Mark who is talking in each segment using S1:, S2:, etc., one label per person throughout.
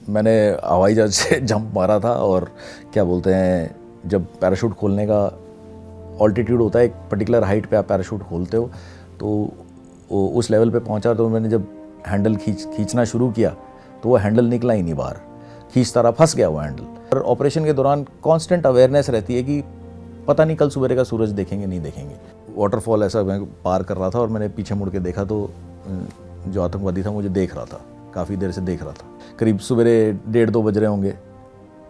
S1: मैंने हवाई जहाज से जंप मारा था और क्या बोलते हैं, जब पैराशूट खोलने का ऑल्टीट्यूड होता है, एक पर्टिकुलर हाइट पे आप पैराशूट खोलते हो, तो उस लेवल पे पहुंचा, तो मैंने जब हैंडल खींचना शुरू किया तो वो हैंडल निकला ही नहीं बाहर, खींचता रहा, फंस गया वो हैंडल। और ऑपरेशन के दौरान कांस्टेंट अवेयरनेस रहती है कि पता नहीं कल सुबह का सूरज देखेंगे नहीं देखेंगे। वाटरफॉल ऐसा मैं पार कर रहा था और मैंने पीछे मुड़ के देखा तो जो आतंकवादी था मुझे देख रहा था, काफ़ी देर से देख रहा था। करीब सवेरे 1:30-2 बज रहे होंगे,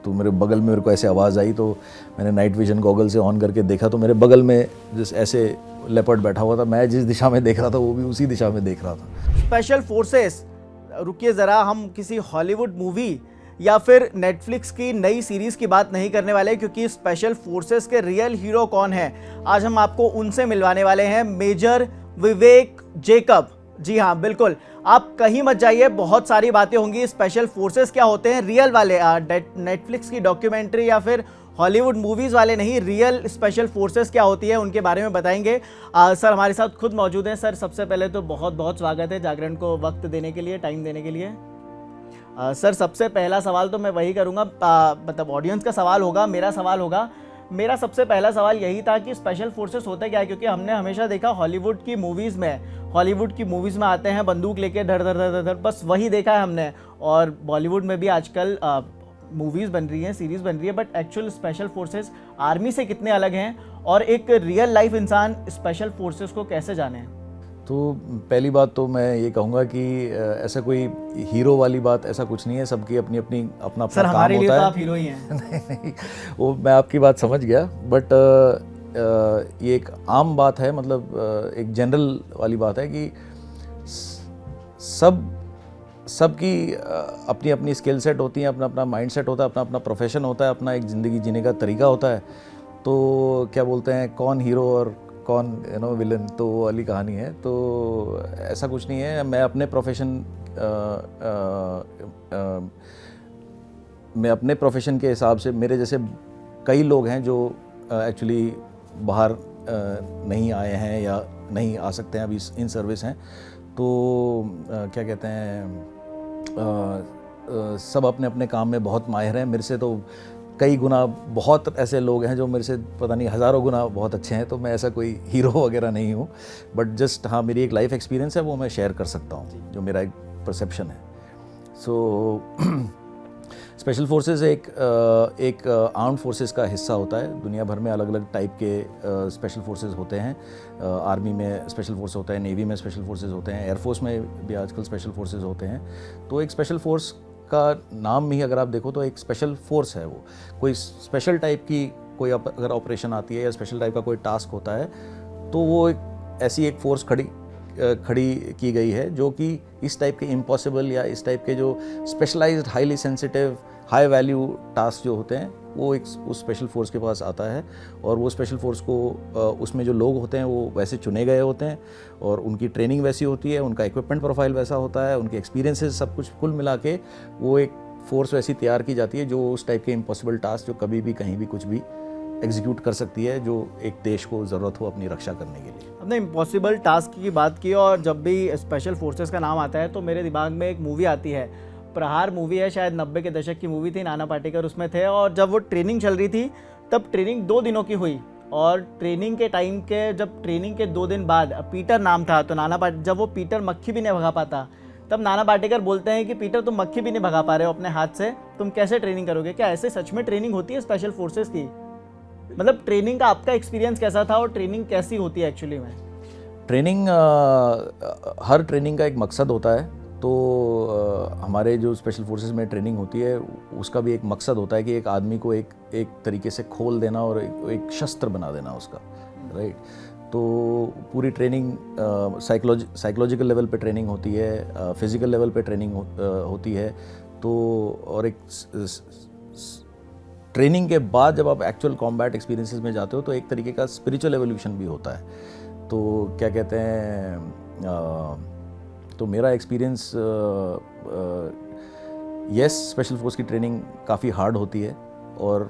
S1: तो मेरे बगल में मेरे को ऐसे आवाज़ आई, तो मैंने नाइट विजन गॉगल से ऑन करके देखा तो मेरे बगल में जिस ऐसे लेपर्ड बैठा हुआ था, मैं जिस दिशा में देख रहा था वो भी उसी दिशा में देख रहा था।
S2: स्पेशल फोर्सेस, रुकिए ज़रा, हम किसी हॉलीवुड मूवी या फिर नेटफ्लिक्स की नई सीरीज़ की बात नहीं करने वाले, क्योंकि स्पेशल फोर्सेस के रियल हीरो कौन हैं आज हम आपको उनसे मिलवाने वाले हैं। मेजर विवेक जेकब। जी हाँ, बिल्कुल, आप कहीं मत जाइए, बहुत सारी बातें होंगी। स्पेशल फोर्सेस क्या होते हैं, रियल वाले, नेटफ्लिक्स की डॉक्यूमेंट्री या फिर हॉलीवुड मूवीज़ वाले नहीं, रियल स्पेशल फोर्सेस क्या होती है उनके बारे में बताएंगे। सर हमारे साथ खुद मौजूद हैं। सर सबसे पहले तो बहुत बहुत स्वागत है जागरण को वक्त देने के लिए, टाइम देने के लिए। सर सबसे पहला सवाल तो मैं वही करूँगा, मतलब ऑडियंस का सवाल होगा, मेरा सवाल होगा। मेरा सबसे पहला सवाल यही था कि स्पेशल फोर्सेस होता क्या है, क्योंकि हमने हमेशा देखा हॉलीवुड की मूवीज़ में आते हैं बंदूक लेके धड़ धड़ धड़ धड़, बस वही देखा है हमने। और बॉलीवुड में भी आजकल मूवीज़ बन रही हैं, सीरीज़ बन रही है, but actual special forces army से कितने अलग हैं और एक रियल लाइफ इंसान स्पेशल फोर्सेस को कैसे जाने?
S1: तो पहली बात तो मैं ये कहूँगा कि ऐसा कोई हीरो वाली बात ऐसा कुछ नहीं है, सबकी अपनी अपनी अपना
S2: सर
S1: काम
S2: हमारे लिए
S1: होता
S2: तो
S1: है।
S2: आप हीरो ही हैं।
S1: नहीं, वो मैं आपकी बात समझ गया, बट ये एक आम बात है, मतलब एक जनरल वाली बात है कि सबकी अपनी अपनी स्किल सेट होती हैं, अपना अपना माइंड सेट होता है, अपना अपना प्रोफेशन होता है, अपना एक ज़िंदगी जीने का तरीका होता है। तो क्या बोलते हैं, कौन हीरो और कौन विलन, तो वो वाली कहानी है। तो ऐसा कुछ नहीं है। मैं अपने प्रोफेशन के हिसाब से, मेरे जैसे कई लोग हैं जो एक्चुअली बाहर नहीं आए हैं या नहीं आ सकते हैं, अभी इन सर्विस हैं। तो क्या कहते हैं, सब अपने अपने काम में बहुत माहिर हैं। मेरे से तो कई गुना बहुत ऐसे लोग हैं जो मेरे से पता नहीं हज़ारों गुना बहुत अच्छे हैं। तो मैं ऐसा कोई हीरो वगैरह नहीं हूँ, बट जस्ट हाँ, मेरी एक लाइफ एक्सपीरियंस है, वो मैं शेयर कर सकता हूँ, जो मेरा एक परसेप्शन है। सो स्पेशल फोर्सेस एक आर्म्ड फोर्सेस का हिस्सा होता है। दुनिया भर में अलग अलग टाइप के स्पेशल फोर्सेस होते हैं। आर्मी में स्पेशल फोर्स होता है, नेवी में स्पेशल फोर्सेस होते हैं, एयरफोर्स में भी आजकल स्पेशल फोर्सेस होते हैं। तो एक स्पेशल फोर्स का नाम ही अगर आप देखो तो एक स्पेशल फोर्स है। वो कोई स्पेशल टाइप की कोई अगर ऑपरेशन आती है या स्पेशल टाइप का कोई टास्क होता है, तो वो ऐसी एक फोर्स खड़ी की गई है जो कि इस टाइप के इम्पॉसिबल या इस टाइप के जो specialized, highly sensitive, high value task जो होते हैं, वो एक उस स्पेशल फोर्स के पास आता है। और वो स्पेशल फोर्स को उसमें जो लोग होते हैं वो वैसे चुने गए होते हैं, और उनकी ट्रेनिंग वैसी होती है, उनका इक्विपमेंट प्रोफाइल वैसा होता है, उनके एक्सपीरियंसेस सब कुछ कुल मिला के वो एक फोर्स वैसी तैयार की जाती है जो उस टाइप के इम्पॉसिबल टास्क जो कभी भी कहीं भी कुछ भी एग्जीक्यूट कर सकती है, जो एक देश को ज़रूरत हो अपनी रक्षा करने के लिए।
S2: हमने इम्पॉसिबल टास्क की बात की, और जब भी स्पेशल फोर्सेस का नाम आता है तो मेरे दिमाग में एक मूवी आती है, प्रहार मूवी है, शायद 90 के दशक की मूवी थी, नाना पाटेकर उसमें थे। और जब वो ट्रेनिंग चल रही थी तब ट्रेनिंग 2 दिनों की हुई, और ट्रेनिंग के टाइम के, जब ट्रेनिंग के 2 दिन बाद, पीटर नाम था, तो जब वो पीटर मक्खी भी नहीं भगा पाता, तब नाना पाटेकर बोलते हैं कि पीटर तुम मक्खी भी नहीं भगा पा रहे हो अपने हाथ से, तुम कैसे ट्रेनिंग करोगे? क्या ऐसे सच में ट्रेनिंग होती है स्पेशल फोर्सेस की? मतलब ट्रेनिंग का आपका एक्सपीरियंस कैसा था और ट्रेनिंग कैसी होती है एक्चुअली में?
S1: ट्रेनिंग, हर ट्रेनिंग का एक मकसद होता है। तो हमारे जो स्पेशल फोर्सेस में ट्रेनिंग होती है उसका भी एक मकसद होता है कि एक आदमी को एक तरीके से खोल देना और एक शस्त्र बना देना उसका, राइट। तो पूरी ट्रेनिंग साइकोलॉजिकल लेवल पे ट्रेनिंग होती है, फिज़िकल लेवल पे ट्रेनिंग होती है। तो और एक ट्रेनिंग के बाद जब आप एक्चुअल कॉम्बैट एक्सपीरियंसेस में जाते हो तो एक तरीके का स्पिरिचुअल एवोल्यूशन भी होता है। तो क्या कहते हैं, तो मेरा एक्सपीरियंस, यस, स्पेशल फोर्स की ट्रेनिंग काफ़ी हार्ड होती है, और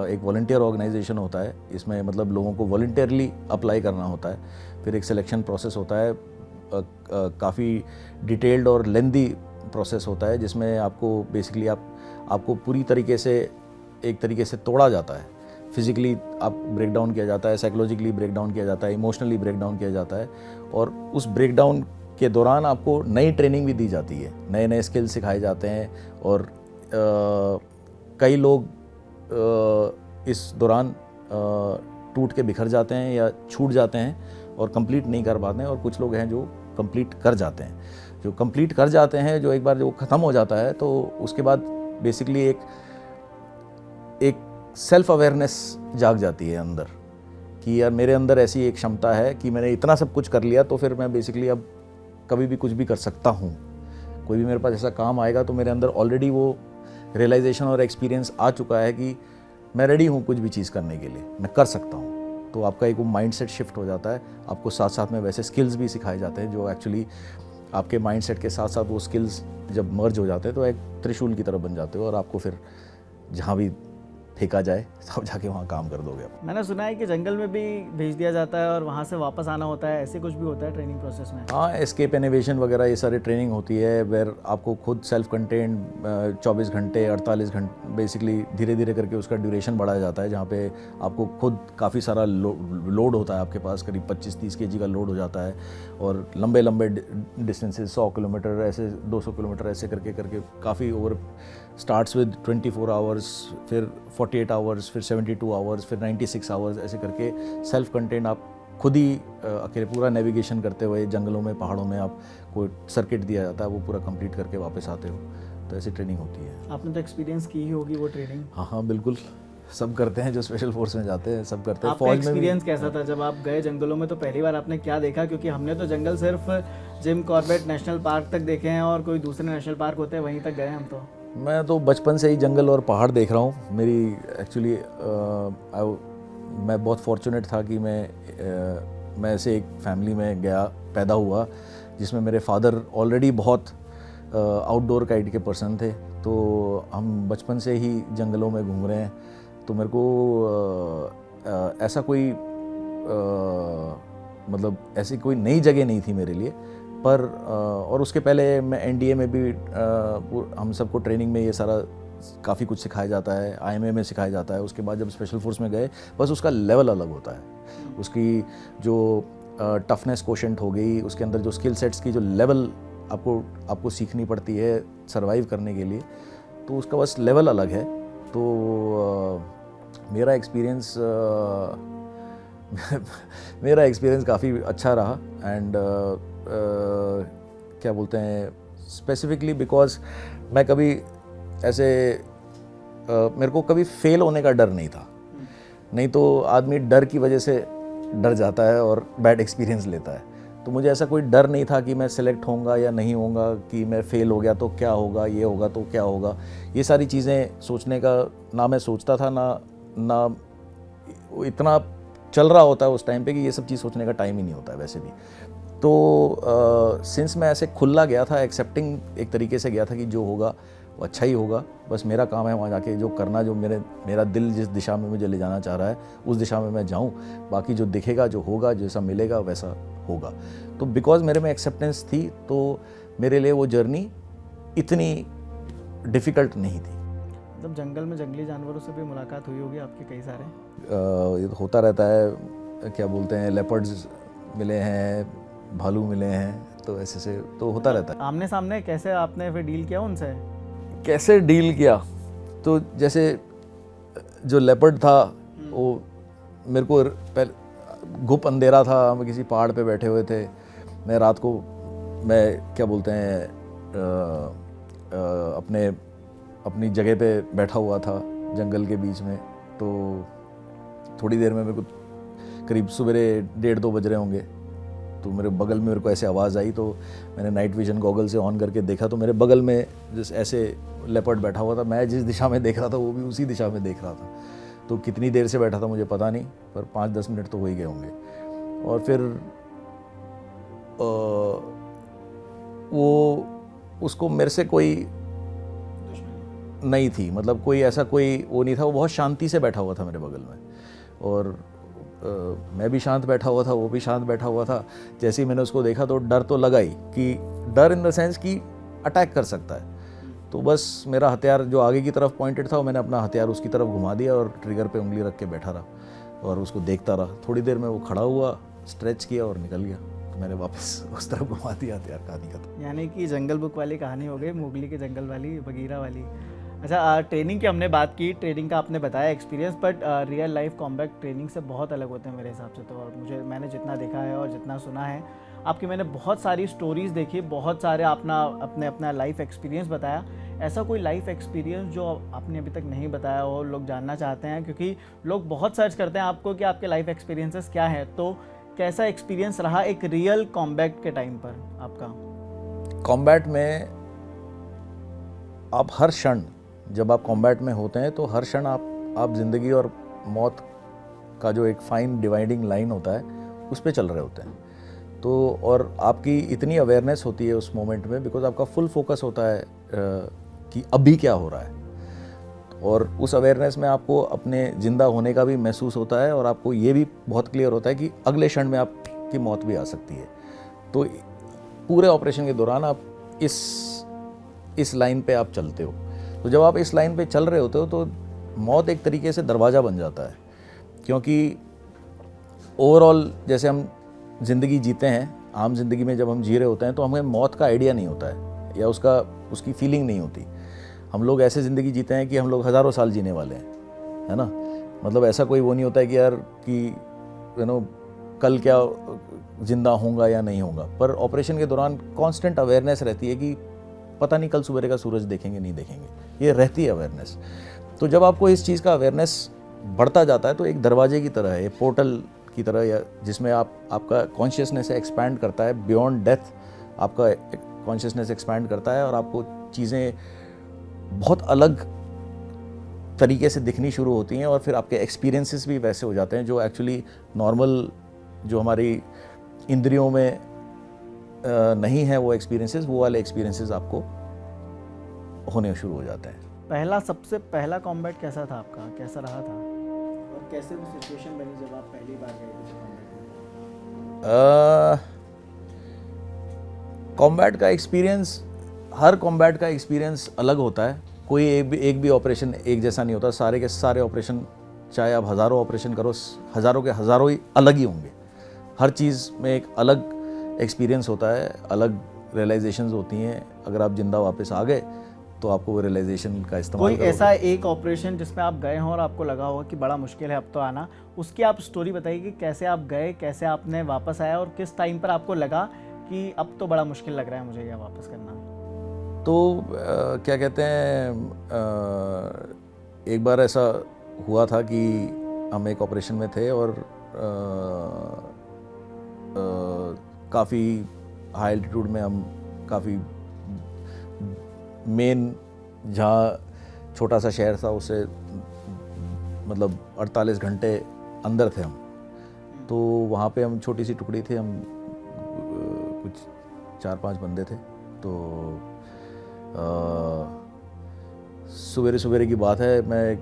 S1: एक वॉलंटियर ऑर्गेनाइजेशन होता है। इसमें मतलब लोगों को वॉलंटियरली अप्लाई करना होता है। फिर एक सिलेक्शन प्रोसेस होता है, काफ़ी डिटेल्ड और लेंदी प्रोसेस होता है जिसमें आपको बेसिकली आपको पूरी तरीके से एक तरीके से तोड़ा जाता है। फिज़िकली आप ब्रेक डाउन किया जाता है, साइकोलॉजिकली ब्रेक डाउन किया जाता है, इमोशनली ब्रेक डाउन किया जाता है, और उस ब्रेक डाउन के दौरान आपको नई ट्रेनिंग भी दी जाती है, नए नए स्किल सिखाए जाते हैं। और कई लोग इस दौरान टूट के बिखर जाते हैं या छूट जाते हैं और कंप्लीट नहीं कर पाते हैं, और कुछ लोग हैं जो कंप्लीट कर जाते हैं। जो कंप्लीट कर जाते हैं, जो एक बार जो ख़त्म हो जाता है, तो उसके बाद बेसिकली एक सेल्फ अवेयरनेस जाग जाती है अंदर कि यार मेरे अंदर ऐसी एक क्षमता है कि मैंने इतना सब कुछ कर लिया, तो फिर मैं बेसिकली अब कभी भी कुछ भी कर सकता हूँ। कोई भी मेरे पास ऐसा काम आएगा तो मेरे अंदर ऑलरेडी वो रियलाइजेशन और एक्सपीरियंस आ चुका है कि मैं रेडी हूँ कुछ भी चीज़ करने के लिए, मैं कर सकता हूँ। तो आपका एक वो माइंडसेट शिफ्ट हो जाता है। आपको साथ साथ में वैसे स्किल्स भी सिखाए जाते हैं जो एक्चुअली आपके माइंडसेट के साथ साथ वो स्किल्स जब मर्ज हो जाते हैं तो एक त्रिशूल की तरह बन जाते हो, और आपको फिर जहाँ भी फेंका जाए तब जाके वहाँ काम कर दोगे आप।
S2: मैंने सुना है कि जंगल में भी भेज दिया जाता है और वहाँ से वापस आना होता है, ऐसे कुछ भी होता है ट्रेनिंग प्रोसेस में?
S1: हाँ, एस्केप एनिवेशन वगैरह ये सारी ट्रेनिंग होती है, वेर आपको खुद सेल्फ कंटेंट 24 घंटे 48 घंटे बेसिकली धीरे धीरे करके उसका ड्यूरेशन बढ़ाया जाता है, जहाँ पे आपको खुद काफ़ी सारा लोड होता है आपके पास, करीब 25-30 kg का लोड हो जाता है, और लंबे लंबे डिस्टेंसेस 100 किलोमीटर ऐसे 200 किलोमीटर ऐसे करके काफ़ी ओवर स्टार्ट्स विद 24 आवर्स, फिर 48 आवर्स, फिर 72 आवर्स, फिर 96 आवर्स, ऐसे करके सेल्फ कंटेंट आप खुद ही अकेले पूरा नेविगेशन करते हुए जंगलों में पहाड़ों में आपको सर्किट दिया जाता है, वो पूरा कंप्लीट करके वापस आते हो। तो ऐसी ट्रेनिंग होती है।
S2: आपने तो एक्सपीरियंस की ही होगी वो ट्रेनिंग?
S1: हाँ, बिल्कुल, सब करते हैं जो स्पेशल फोर्स में जाते हैं, सब करते हैं।
S2: आपका एक्सपीरियंस कैसा था जब आप गए जंगलों में? तो पहली बार आपने क्या देखा? क्योंकि हमने तो जंगल सिर्फ जिम कॉर्बेट नेशनल पार्क तक देखे हैं और कोई दूसरे नेशनल पार्क होते हैं वहीं तक गए हम तो।
S1: मैं तो बचपन से ही जंगल और पहाड़ देख रहा हूँ। मेरी एक्चुअली मैं बहुत फॉर्चुनेट था कि मैं ऐसे एक फैमिली में पैदा हुआ जिसमें मेरे फादर ऑलरेडी बहुत आउटडोर काइंड के पर्सन थे। तो हम बचपन से ही जंगलों में घूम रहे हैं, तो मेरे को ऐसा कोई मतलब ऐसी कोई नई जगह नहीं थी मेरे लिए। पर और उसके पहले मैं एनडीए में भी हम सबको ट्रेनिंग में ये सारा काफ़ी कुछ सिखाया जाता है, आईएमए में सिखाया जाता है। उसके बाद जब स्पेशल फोर्स में गए, बस उसका लेवल अलग होता है। उसकी जो टफनेस कोशेंट हो गई, उसके अंदर जो स्किल सेट्स की जो लेवल आपको सीखनी पड़ती है सरवाइव करने के लिए, तो उसका बस लेवल अलग है। तो मेरा एक्सपीरियंस काफ़ी अच्छा रहा। एंड क्या बोलते हैं, स्पेसिफिकली बिकॉज मैं कभी ऐसे मेरे को कभी फेल होने का डर नहीं था। नहीं तो आदमी डर की वजह से डर जाता है और बैड एक्सपीरियंस लेता है। तो मुझे ऐसा कोई डर नहीं था कि मैं सिलेक्ट होऊंगा या नहीं होऊंगा, कि मैं फेल हो गया तो क्या होगा, ये होगा तो क्या होगा। ये सारी चीज़ें सोचने का ना मैं सोचता था, ना इतना चल रहा होता है उस टाइम पे कि ये सब चीज़ सोचने का टाइम ही नहीं होता है वैसे भी। तो सिंस मैं ऐसे खुला गया था, एक्सेप्टिंग एक तरीके से गया था कि जो होगा वो अच्छा ही होगा, बस मेरा काम है वहाँ जाके जो करना, जो मेरा दिल जिस दिशा में मुझे ले जाना चाह रहा है उस दिशा में मैं जाऊँ, बाकी जो दिखेगा, जो होगा, जैसा मिलेगा वैसा होगा। तो बिकॉज मेरे में एक्सेप्टेंस थी, तो मेरे लिए वो जर्नी इतनी डिफ़िकल्ट नहीं थी।
S2: मतलब जंगल में जंगली जानवरों से भी मुलाकात हुई होगी आपके कई सारे?
S1: ये तो होता रहता है, क्या बोलते हैं, लेपर्ड्स मिले हैं, भालू मिले हैं, तो ऐसे से तो होता रहता है।
S2: आमने सामने कैसे आपने फिर डील किया उनसे?
S1: कैसे डील किया, तो जैसे जो लेपर्ड था वो मेरे को पहले घुप अंधेरा था, हम किसी पहाड़ पे बैठे हुए थे। मैं रात को क्या बोलते हैं अपनी जगह पे बैठा हुआ था जंगल के बीच में। तो थोड़ी देर में मेरे को करीब सवेरे 1:30-2 बज रहे होंगे, तो मेरे बगल में मेरे को ऐसे आवाज़ आई। तो मैंने नाइट विजन गॉगल से ऑन करके देखा, तो मेरे बगल में जिस ऐसे लेपर्ड बैठा हुआ था। मैं जिस दिशा में देख रहा था वो भी उसी दिशा में देख रहा था। तो कितनी देर से बैठा था मुझे पता नहीं, पर 5-10 मिनट तो हो ही गए होंगे। और फिर वो उसको मेरे से कोई नहीं थी, मतलब कोई ऐसा कोई वो नहीं था। वो बहुत शांति से बैठा हुआ था मेरे बगल में, और मैं भी शांत बैठा हुआ था, वो भी शांत बैठा हुआ था। जैसे ही मैंने उसको देखा तो डर तो लगा ही, कि डर इन द सेंस कि अटैक कर सकता है। तो बस मेरा हथियार जो आगे की तरफ पॉइंटेड था, मैंने अपना हथियार उसकी तरफ घुमा दिया और ट्रिगर पे उंगली रख के बैठा रहा और उसको देखता रहा। थोड़ी देर में वो खड़ा हुआ, स्ट्रेच किया और निकल गया। तो मैंने वापस उस तरफ घुमा दिया हथियार, कहानी खत्म।
S2: यानी कि जंगल बुक वाली कहानी हो गई, मोगली के जंगल वाली, बगीरा वाली। अच्छा, ट्रेनिंग की हमने बात की, ट्रेनिंग का आपने बताया experience, but real life combat training से बहुत अलग होते हैं मेरे हिसाब से तो। और मैंने जितना देखा है और जितना सुना है आपकी, मैंने बहुत सारी स्टोरीज़ देखी, बहुत सारे अपना लाइफ एक्सपीरियंस बताया। ऐसा कोई लाइफ एक्सपीरियंस जो आपने अभी तक नहीं बताया और लोग जानना चाहते हैं, क्योंकि लोग बहुत सर्च करते हैं आपको कि आपके लाइफ एक्सपीरियंसेस क्या है। तो कैसा एक्सपीरियंस रहा एक रियल कॉम्बैट के टाइम पर आपका?
S1: कॉम्बैट में आप हर क्षण, जब आप कॉम्बैट में होते हैं तो हर क्षण आप ज़िंदगी और मौत का जो एक फाइन डिवाइडिंग लाइन होता है उस पे चल रहे होते हैं। तो और आपकी इतनी अवेयरनेस होती है उस मोमेंट में, बिकॉज आपका फुल फोकस होता है कि अभी क्या हो रहा है। और उस अवेयरनेस में आपको अपने ज़िंदा होने का भी महसूस होता है और आपको ये भी बहुत क्लियर होता है कि अगले क्षण में आपकी मौत भी आ सकती है। तो पूरे ऑपरेशन के दौरान आप इस लाइन पे आप चलते हो। तो जब आप इस लाइन पे चल रहे होते हो तो मौत एक तरीके से दरवाज़ा बन जाता है, क्योंकि ओवरऑल जैसे हम ज़िंदगी जीते हैं, आम ज़िंदगी में जब हम जी रहे होते हैं तो हमें मौत का आइडिया नहीं होता है या उसकी फीलिंग नहीं होती। हम लोग ऐसे ज़िंदगी जीते हैं कि हम लोग हज़ारों साल जीने वाले हैं, है ना। मतलब ऐसा कोई वो नहीं होता है कि यार कि कल क्या ज़िंदा होऊंगा या नहीं होऊंगा। पर ऑपरेशन के दौरान कांस्टेंट अवेयरनेस रहती है कि पता नहीं कल सुबह का सूरज देखेंगे नहीं देखेंगे, ये रहती है अवेयरनेस। तो जब आपको इस चीज़ का अवेयरनेस बढ़ता जाता है तो एक दरवाजे की तरह है, पोर्टल की तरह, या जिसमें आपका कॉन्शियसनेस एक्सपैंड करता है बियॉन्ड डेथ। आपका कॉन्शियसनेस एक्सपैंड करता है और आपको चीज़ें बहुत अलग तरीके से दिखनी शुरू होती हैं और फिर आपके एक्सपीरियंसेस भी वैसे हो जाते हैं जो एक्चुअली नॉर्मल जो हमारी इंद्रियों में नहीं है वो एक्सपीरियंसेस, वो वाले एक्सपीरियंसेस आपको होने शुरू हो जाते हैं।
S2: सबसे पहला कॉम्बैट कैसा था आपका, कैसा रहा था और कैसे वो सिचुएशन बनी जब आप पहली बार गए थे
S1: कॉम्बैट का एक्सपीरियंस, हर कॉम्बैट का एक्सपीरियंस अलग होता है। कोई एक भी ऑपरेशन एक जैसा नहीं होता। सारे के सारे ऑपरेशन, चाहे आप हज़ारों ऑपरेशन करो, हज़ारों के हज़ारों ही अलग ही होंगे। हर चीज़ में एक अलग एक्सपीरियंस होता है, अलग रियलाइजेशंस होती हैं। अगर आप जिंदा वापस आ गए तो आपको वो रियलाइजेशन का इस्तेमाल
S2: कोई ऐसा एक ऑपरेशन जिसमें आप गए हों और आपको लगा होगा कि बड़ा मुश्किल है अब तो आना, उसकी आप स्टोरी बताइए कि कैसे आप गए, कैसे आपने वापस आया और किस टाइम पर आपको लगा कि अब तो बड़ा मुश्किल लग रहा है मुझे यह वापस करना।
S1: तो क्या कहते हैं, एक बार ऐसा हुआ था कि हम एक ऑपरेशन में थे और काफ़ी हाई एल्टीट्यूड में, हम काफ़ी मेन जहाँ छोटा सा शहर था उससे मतलब 48 घंटे अंदर थे हम। तो वहाँ पे हम छोटी सी टुकड़ी थे, हम कुछ 4-5 बंदे थे। तो सवेरे की बात है, मैं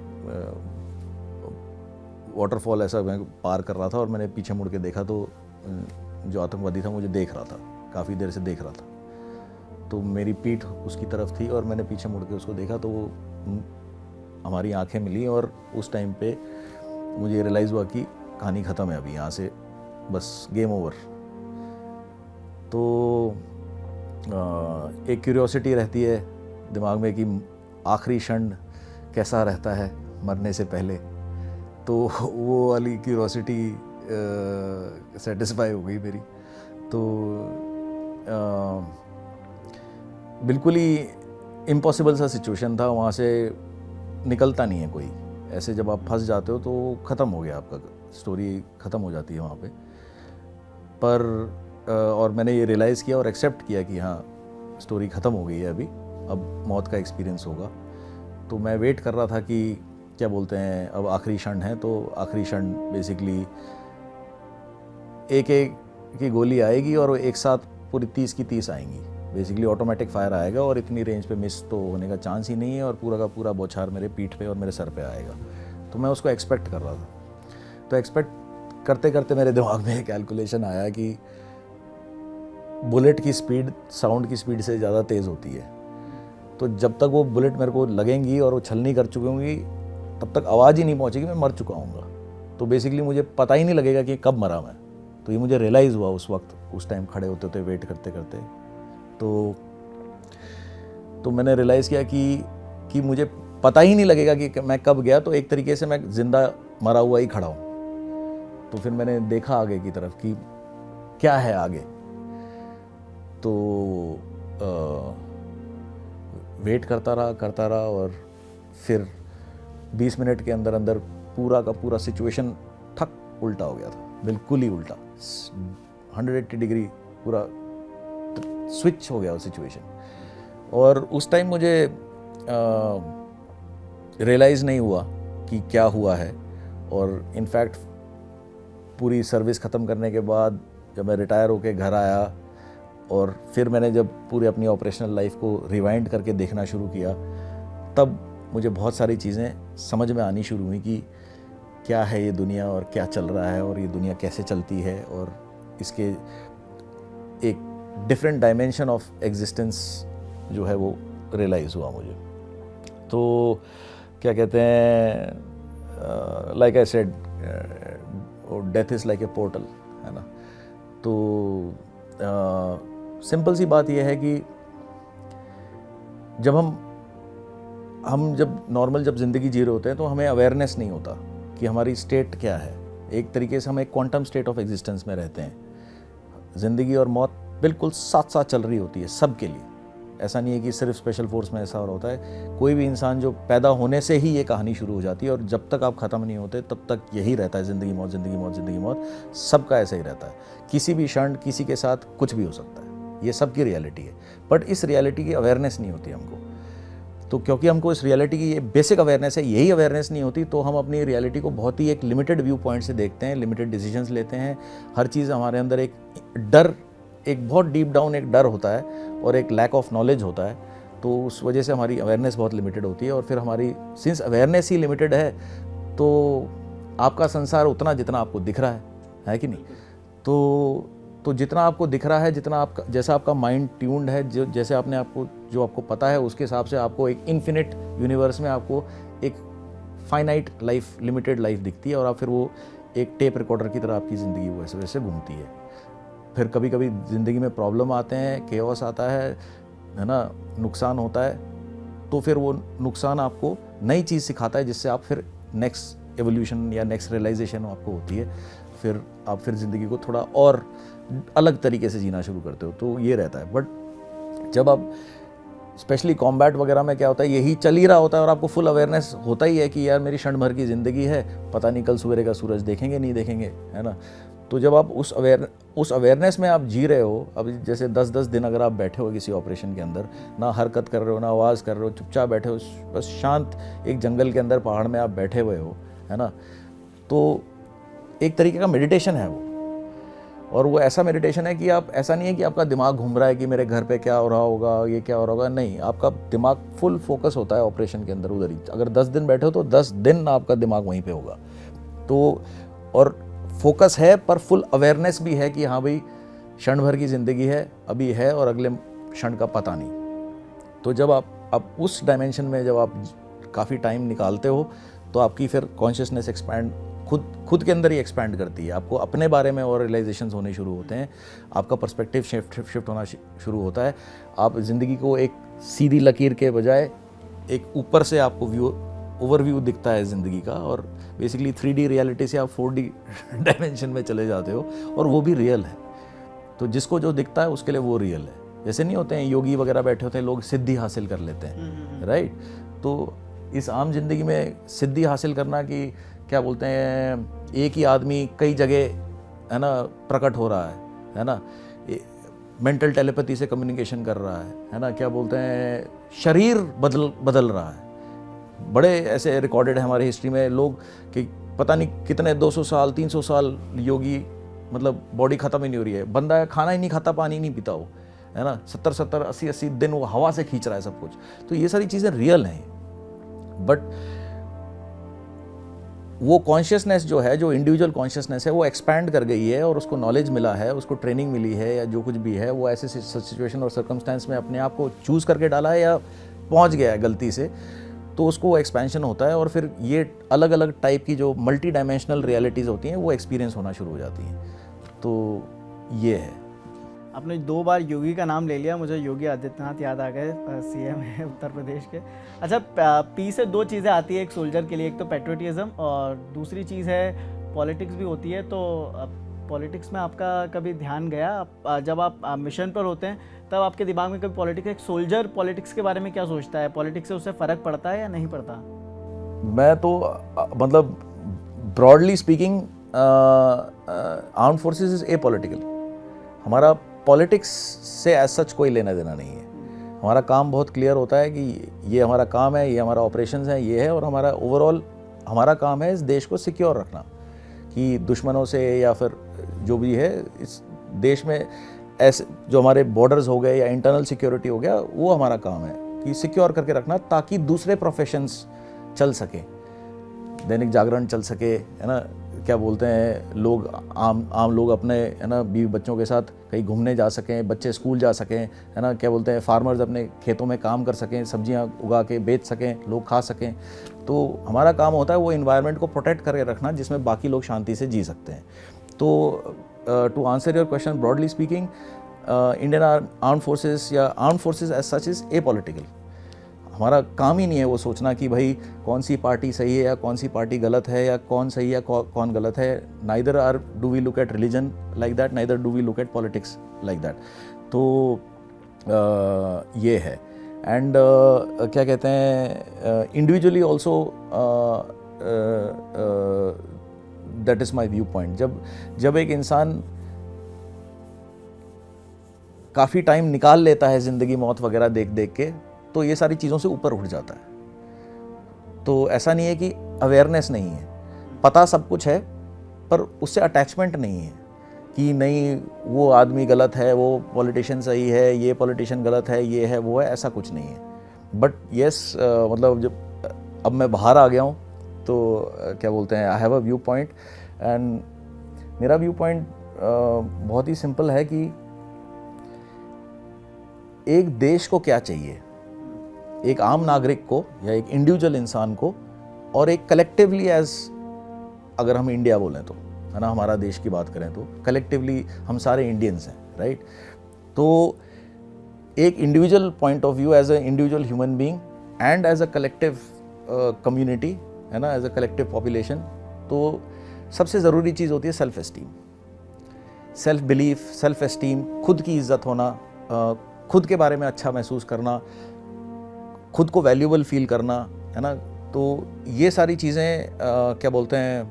S1: वाटरफॉल ऐसा मैं पार कर रहा था और मैंने पीछे मुड़ के देखा तो जो आतंकवादी था मुझे देख रहा था, काफ़ी देर से देख रहा था। तो मेरी पीठ उसकी तरफ थी और मैंने पीछे मुड़ के उसको देखा तो हमारी आंखें मिली और उस टाइम पे मुझे रियलाइज़ हुआ कि कहानी ख़त्म है, अभी यहाँ से बस गेम ओवर। तो एक क्यूरियोसिटी रहती है दिमाग में कि आखिरी क्षण कैसा रहता है मरने से पहले। तो वो वाली क्यूरियोसिटी सेटिस्फाई हो गई मेरी। तो बिल्कुल ही इम्पॉसिबल सा सिचुएशन था, वहाँ से निकलता नहीं है कोई। ऐसे जब आप फंस जाते हो तो ख़त्म हो गया, आपका स्टोरी ख़त्म हो जाती है वहाँ पे। पर और मैंने ये रियलाइज़ किया और एक्सेप्ट किया कि हाँ स्टोरी ख़त्म हो गई है, अभी अब मौत का एक्सपीरियंस होगा। तो मैं वेट कर रहा था कि क्या बोलते हैं, अब आखिरी क्षण है। तो आखिरी क्षण बेसिकली एक की गोली आएगी और एक साथ पूरी 30 की 30 आएंगी। बेसिकली ऑटोमेटिक फायर आएगा और इतनी रेंज पे मिस तो होने का चांस ही नहीं है और पूरा का पूरा बौछार मेरे पीठ पे और मेरे सर पे आएगा। तो मैं उसको एक्सपेक्ट कर रहा था। तो एक्सपेक्ट करते करते मेरे दिमाग में एक कैलकुलेशन आया कि बुलेट की स्पीड साउंड की स्पीड से ज़्यादा तेज़ होती है। तो जब तक वो बुलेट मेरे को लगेंगी और वो छलनी कर चुकी होंगी तब तक आवाज़ ही नहीं पहुंचेगी, मैं मर चुका हूँगा। तो बेसिकली मुझे पता ही नहीं लगेगा कि कब मरा मैं। तो ये मुझे रियलाइज़ हुआ उस वक्त, उस टाइम खड़े होते होते वेट करते करते। तो मैंने रियलाइज़ किया कि मुझे पता ही नहीं लगेगा कि मैं कब गया, तो एक तरीके से मैं ज़िंदा मरा हुआ ही खड़ा हूँ। तो फिर मैंने देखा आगे की तरफ कि क्या है आगे। तो वेट करता रहा और फिर 20 मिनट के अंदर अंदर पूरा का पूरा सिचुएशन ठक उल्टा हो गया था, बिल्कुल ही उल्टा, 180 डिग्री पूरा स्विच हो गया वो सिचुएशन। और उस टाइम मुझे रियलाइज़ नहीं हुआ कि क्या हुआ है। और इनफैक्ट पूरी सर्विस ख़त्म करने के बाद जब मैं रिटायर होके घर आया और फिर मैंने जब पूरी अपनी ऑपरेशनल लाइफ को रिवाइंड करके देखना शुरू किया, तब मुझे बहुत सारी चीज़ें समझ में आनी शुरू हुई कि क्या है ये दुनिया और क्या चल रहा है और ये दुनिया कैसे चलती है, और इसके एक डिफरेंट डायमेंशन ऑफ एग्जिस्टेंस जो है वो रियलाइज़ हुआ मुझे। तो क्या कहते हैं, like I said, death is like a portal, है ना। तो सिंपल सी बात यह है कि जब हम जब नॉर्मल जब ज़िंदगी जी रहे होते हैं तो हमें अवेयरनेस नहीं होता कि हमारी स्टेट क्या है। एक तरीके से हम एक क्वांटम स्टेट ऑफ एग्जिस्टेंस में रहते हैं। ज़िंदगी और मौत बिल्कुल साथ साथ चल रही होती है सबके लिए। ऐसा नहीं है कि सिर्फ स्पेशल फोर्स में ऐसा होता है। कोई भी इंसान जो पैदा होने से ही ये कहानी शुरू हो जाती है और जब तक आप ख़त्म नहीं होते तब तक यही रहता है, ज़िंदगी मौत ज़िंदगी मौत ज़िंदगी मौत, सबका ऐसा ही रहता है। किसी भी क्षण किसी के साथ कुछ भी हो सकता है, ये सबकी रियलिटी है। बट इस रियलिटी की अवेयरनेस नहीं होती हमको। तो क्योंकि हमको इस रियलिटी की ये बेसिक अवेयरनेस है, यही अवेयरनेस नहीं होती, तो हम अपनी रियलिटी को बहुत ही एक लिमिटेड व्यू पॉइंट से देखते हैं, लिमिटेड डिसीजंस लेते हैं। हर चीज़ हमारे अंदर एक डर, एक बहुत डीप डाउन एक डर होता है और एक लैक ऑफ नॉलेज होता है। तो उस वजह से हमारी अवेयरनेस बहुत लिमिटेड होती है। और फिर हमारी सिंस अवेयरनेस ही लिमिटेड है तो आपका संसार उतना जितना आपको दिख रहा है कि नहीं। तो जितना आपको दिख रहा है, जितना आपका जैसा आपका माइंड ट्यून्ड है, जो जैसे आपने आपको जो आपको पता है उसके हिसाब से आपको एक इन्फिनिट यूनिवर्स में आपको एक फाइनाइट लाइफ, लिमिटेड लाइफ दिखती है। और आप फिर वो एक टेप रिकॉर्डर की तरह आपकी ज़िंदगी वैसे वैसे घूमती है। फिर कभी कभी ज़िंदगी में प्रॉब्लम आते हैं, केओस आता है ना, नुकसान होता है, तो फिर वो नुकसान आपको नई चीज़ सिखाता है जिससे आप फिर नेक्स्ट एवोल्यूशन या नेक्स्ट रियलाइजेशन आपको होती है। फिर आप फिर ज़िंदगी को थोड़ा और अलग तरीके से जीना शुरू करते हो। तो ये रहता है। बट जब आप स्पेशली कॉम्बैट वगैरह में क्या होता है, यही चल ही रहा होता है और आपको फुल अवेयरनेस होता ही है कि यार मेरी क्षण भर की ज़िंदगी है, पता नहीं कल सवेरे का सूरज देखेंगे नहीं देखेंगे, है ना। तो जब आप उस अवेयरनेस में आप जी रहे हो, अब जैसे 10-10 दिन अगर आप बैठे हो किसी ऑपरेशन के अंदर, ना हरकत कर रहे हो ना आवाज़ कर रहे हो, चुपचाप बैठे हो, बस शांत एक जंगल के अंदर पहाड़ में आप बैठे हुए हो, है ना, तो एक तरीके का मेडिटेशन है वो। और वो ऐसा मेडिटेशन है कि आप, ऐसा नहीं है कि आपका दिमाग घूम रहा है कि मेरे घर पे क्या हो रहा होगा, ये क्या हो रहा होगा, नहीं, आपका दिमाग फुल फोकस होता है ऑपरेशन के अंदर उधर ही। अगर 10 दिन बैठे हो तो 10 दिन आपका दिमाग वहीं पे होगा। तो और फोकस है पर फुल अवेयरनेस भी है कि हाँ भाई क्षण भर की ज़िंदगी है, अभी है और अगले क्षण का पता नहीं। तो जब आप उस डायमेंशन में जब आप काफ़ी टाइम निकालते हो तो आपकी फिर कॉन्शियसनेस एक्सपैंड खुद के अंदर ही एक्सपैंड करती है। आपको अपने बारे में और रियलाइजेशंस होने शुरू होते हैं, आपका पर्सपेक्टिव शिफ्ट होना शुरू होता है। आप ज़िंदगी को एक सीधी लकीर के बजाय एक ऊपर से आपको ओवरव्यू दिखता है ज़िंदगी का, और बेसिकली 3D रियलिटी से आप 4D डायमेंशन में चले जाते हो और वो भी रियल है। तो जिसको जो दिखता है उसके लिए वो रियल है। जैसे नहीं होते हैं योगी वगैरह बैठे होते हैं, लोग सिद्धि हासिल कर लेते हैं, राइट। तो इस आम जिंदगी में सिद्धि हासिल करना कि क्या बोलते हैं, एक ही आदमी कई जगह, है ना, प्रकट हो रहा है ना, मेंटल टेलीपैथी से कम्युनिकेशन कर रहा है ना, क्या बोलते हैं, शरीर बदल रहा है। बड़े ऐसे रिकॉर्डेड है हमारे हिस्ट्री में लोग कि पता नहीं कितने 200 साल 300 साल योगी, मतलब बॉडी ख़त्म ही नहीं हो रही है, बंदा खाना ही नहीं खाता, पानी नहीं पीता, वो है ना, 70-70 80-80 दिन वो हवा से खींच रहा है सब कुछ। तो ये सारी चीज़ें रियल हैं। बट वो कॉन्शियसनेस जो है, जो इंडिविजुअल कॉन्शियसनेस है, वो एक्सपैंड कर गई है और उसको नॉलेज मिला है, उसको ट्रेनिंग मिली है या जो कुछ भी है, वो ऐसे सिचुएशन और सर्कमस्टेंस में अपने आप को चूज़ करके डाला है या पहुंच गया है गलती से, तो उसको एक्सपेंशन होता है और फिर ये अलग अलग टाइप की जो मल्टी डायमेंशनल रियलिटीज़ होती हैं वो एक्सपीरियंस होना शुरू हो जाती हैं। तो ये है।
S2: आपने 2 बार योगी का नाम ले लिया, मुझे योगी आदित्यनाथ याद आ गए, सीएम है उत्तर प्रदेश के। अच्छा, पी से 2 चीज़ें आती है एक सोल्जर के लिए, एक तो पेट्रियटिज्म और दूसरी चीज़ है पॉलिटिक्स भी होती है। तो पॉलिटिक्स में आपका कभी ध्यान गया, जब आप मिशन पर होते हैं तब आपके दिमाग में कभी पॉलिटिक्स, एक सोल्जर पॉलिटिक्स के बारे में क्या सोचता है, पॉलिटिक्स से उससे फ़र्क पड़ता है या नहीं पड़ता?
S1: मैं तो मतलब broadly speaking arm forces is a political. हमारा पॉलिटिक्स से एज सच कोई लेना देना नहीं है। हमारा काम बहुत क्लियर होता है कि ये हमारा काम है, ये हमारा ऑपरेशंस है, ये है, और हमारा ओवरऑल हमारा काम है इस देश को सिक्योर रखना कि दुश्मनों से या फिर जो भी है इस देश में ऐसे जो हमारे बॉर्डर्स हो गए या इंटरनल सिक्योरिटी हो गया, वो हमारा काम है कि सिक्योर करके रखना ताकि दूसरे प्रोफेशंस चल सके, दैनिक जागरण चल सके, है ना, क्या बोलते हैं लोग, आम लोग अपने, है ना, बीवी बच्चों के साथ कहीं घूमने जा सकें, बच्चे स्कूल जा सकें, है ना, क्या बोलते हैं फार्मर्स अपने खेतों में काम कर सकें, सब्जियां उगा के बेच सकें, लोग खा सकें। तो हमारा काम होता है वो इन्वायरमेंट को प्रोटेक्ट करके रखना जिसमें बाकी लोग शांति से जी सकते हैं। तो to answer your question, broadly speaking, Indian arm forces या arm forces as such is a political. हमारा काम ही नहीं है वो सोचना कि भाई कौन सी पार्टी सही है या कौन सी पार्टी गलत है या कौन सही है कौन गलत है। Neither are do we look at religion like that, neither do we look at politics like that. तो ये है। एंड क्या कहते हैं, individually also that is my view point. जब एक इंसान काफ़ी टाइम निकाल लेता है ज़िंदगी मौत वगैरह देख देख के, तो ये सारी चीज़ों से ऊपर उठ जाता है। तो ऐसा नहीं है कि अवेयरनेस नहीं है, पता सब कुछ है, पर उससे अटैचमेंट नहीं है कि नहीं वो आदमी गलत है, वो पॉलिटिशियन सही है, ये पॉलिटिशियन गलत है, ये है वो है, ऐसा कुछ नहीं है। बट येस, मतलब जब अब मैं बाहर आ गया हूँ तो क्या बोलते हैं, I have a view point. And मेरा व्यू पॉइंट बहुत ही सिंपल है कि एक देश को क्या चाहिए, एक आम नागरिक को या एक इंडिविजुअल इंसान को, और एक कलेक्टिवली एज, अगर हम इंडिया बोलें तो, है ना, हमारा देश की बात करें तो कलेक्टिवली हम सारे इंडियंस हैं, राइट। तो एक individual point of view as a individual human being and as a collective community, है ना, एज अ कलेक्टिव पॉपुलेशन, तो सबसे ज़रूरी चीज़ होती है self esteem, self belief, self esteem, खुद की इज्जत होना, खुद के बारे में अच्छा महसूस करना, खुद को वैल्यूबल फील करना, है ना। तो ये सारी चीज़ें क्या बोलते हैं,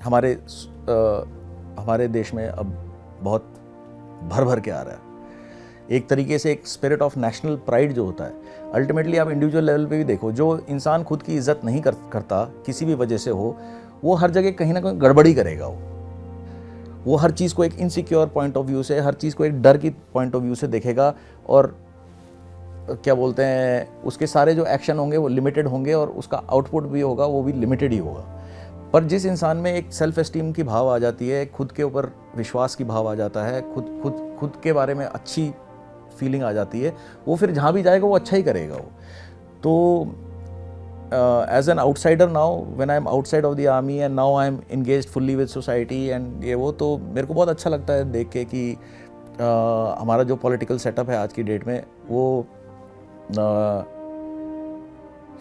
S1: हमारे देश में अब बहुत भर भर के आ रहा है। एक तरीके से एक स्पिरिट ऑफ नेशनल प्राइड जो होता है, अल्टीमेटली आप इंडिविजुअल लेवल पे भी देखो, जो इंसान खुद की इज्जत नहीं करता किसी भी वजह से हो, वो हर जगह कहीं ना कहीं गड़बड़ी करेगा। वो हर चीज़ को एक इनसिक्योर पॉइंट ऑफ व्यू से, हर चीज़ को एक डर की पॉइंट ऑफ व्यू से देखेगा, और क्या बोलते हैं उसके सारे जो एक्शन होंगे वो लिमिटेड होंगे, और उसका आउटपुट भी होगा वो भी लिमिटेड ही होगा। पर जिस इंसान में एक सेल्फ एस्टीम की भाव आ जाती है, खुद के ऊपर विश्वास की भाव आ जाता है, खुद के बारे में अच्छी फीलिंग आ जाती है, वो फिर जहाँ भी जाएगा वो अच्छा ही करेगा वो। तो as an outsider now, when I am outside of the army and now I am engaged fully with society and ये वो, तो मेरे को बहुत अच्छा लगता है देख के कि हमारा जो पॉलिटिकल सेटअप है आज की डेट में, वो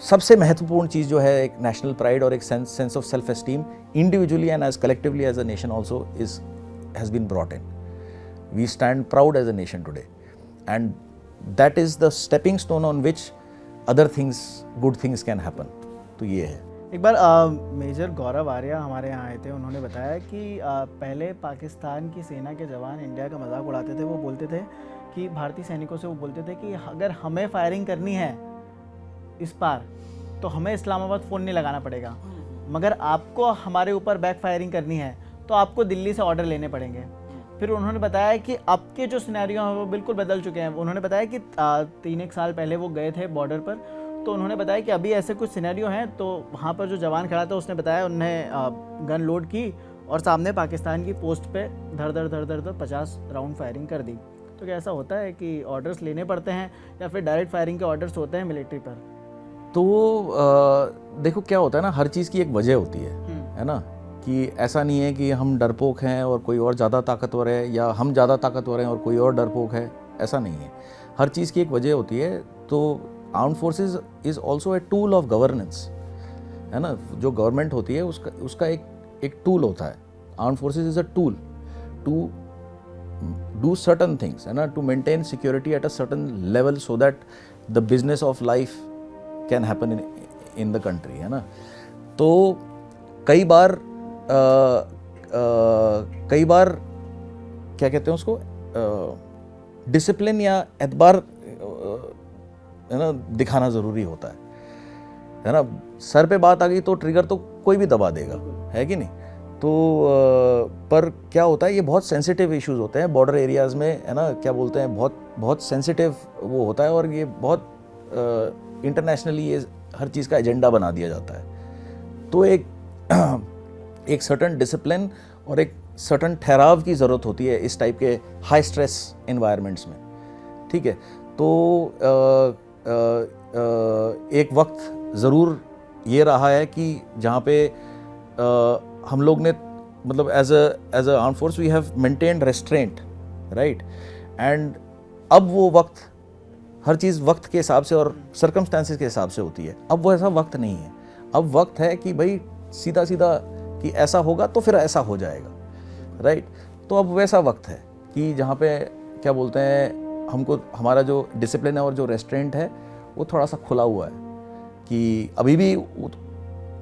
S1: सबसे महत्वपूर्ण चीज़ जो है एक नेशनल प्राइड और एक sense of self esteem, individually and as collectively as a nation also has been brought in. We stand proud as a nation today, and that is the stepping stone on which other things, good things can happen. तो ये है।
S2: एक बार major गौरव आर्या हमारे यहाँ आए थे, उन्होंने बताया कि पहले पाकिस्तान की सेना के जवान इंडिया का मजाक उड़ाते थे। वो बोलते थे कि भारतीय सैनिकों से वो बोलते थे कि अगर हमें फायरिंग करनी है इस पार तो हमें इस्लामाबाद फ़ोन नहीं लगाना पड़ेगा, मगर आपको हमारे ऊपर बैक फायरिंग करनी है तो आपको दिल्ली से ऑर्डर लेने पड़ेंगे। फिर उन्होंने बताया कि अब के जो सिनेरियो हैं वो बिल्कुल बदल चुके हैं। उन्होंने बताया कि 3-1 साल पहले वो गए थे बॉर्डर पर, तो उन्होंने बताया कि अभी ऐसे कुछ सिनेरियो हैं, तो वहाँ पर जो जवान खड़ा था उसने बताया उन्होंने गन लोड की और सामने पाकिस्तान की पोस्ट पे धड़ धड़ 50 राउंड फायरिंग कर दी। तो क्या ऐसा होता है कि ऑर्डर्स लेने पड़ते हैं या फिर डायरेक्ट फायरिंग के ऑर्डर्स होते हैं मिलिट्री पर?
S1: तो देखो क्या होता है ना, हर चीज़ की एक वजह होती है ना, कि ऐसा नहीं है कि हम डरपोक हैं और कोई और ज़्यादा ताकतवर है, या हम ज़्यादा ताकतवर हैं और कोई और डरपोक है, ऐसा नहीं है। हर चीज़ की एक वजह होती है। तो armed forces is also a tool of governance, है ना। जो गवर्नमेंट होती है उसका एक टूल होता है। Armed forces is a tool to do certain things, है ना, to maintain security at a certain level so that the business of life can happen in the country, है ना। तो कई बार क्या कहते हैं उसको, डिसिप्लिन या एतबार, है ना, दिखाना ज़रूरी होता है ना। सर पे बात आ गई तो ट्रिगर तो कोई भी दबा देगा, है कि नहीं। तो पर क्या होता है, ये बहुत सेंसिटिव इश्यूज होते हैं बॉर्डर एरियाज़ में, है ना, क्या बोलते हैं, बहुत सेंसिटिव वो होता है, और ये बहुत इंटरनेशनली ये हर चीज़ का एजेंडा बना दिया जाता है। तो एक सर्टन डिसिप्लिन और एक सर्टन ठहराव की ज़रूरत होती है इस टाइप के हाई स्ट्रेस एनवायरनमेंट्स में, ठीक है। तो एक वक्त ज़रूर ये रहा है कि जहाँ पे हम लोग ने, मतलब as a arm force we have maintained restraint, right. And अब वो वक्त, हर चीज़ वक्त के हिसाब से और सर्कमस्टेंसेस के हिसाब से होती है। अब वो ऐसा वक्त नहीं है। अब वक्त है कि भाई सीधा सीधा कि ऐसा होगा तो फिर ऐसा हो जाएगा, राइट। तो अब वैसा वक्त है कि जहाँ पे क्या बोलते हैं, हमको हमारा जो डिसिप्लिन है और जो रेस्ट्रेंट है वो थोड़ा सा खुला हुआ है कि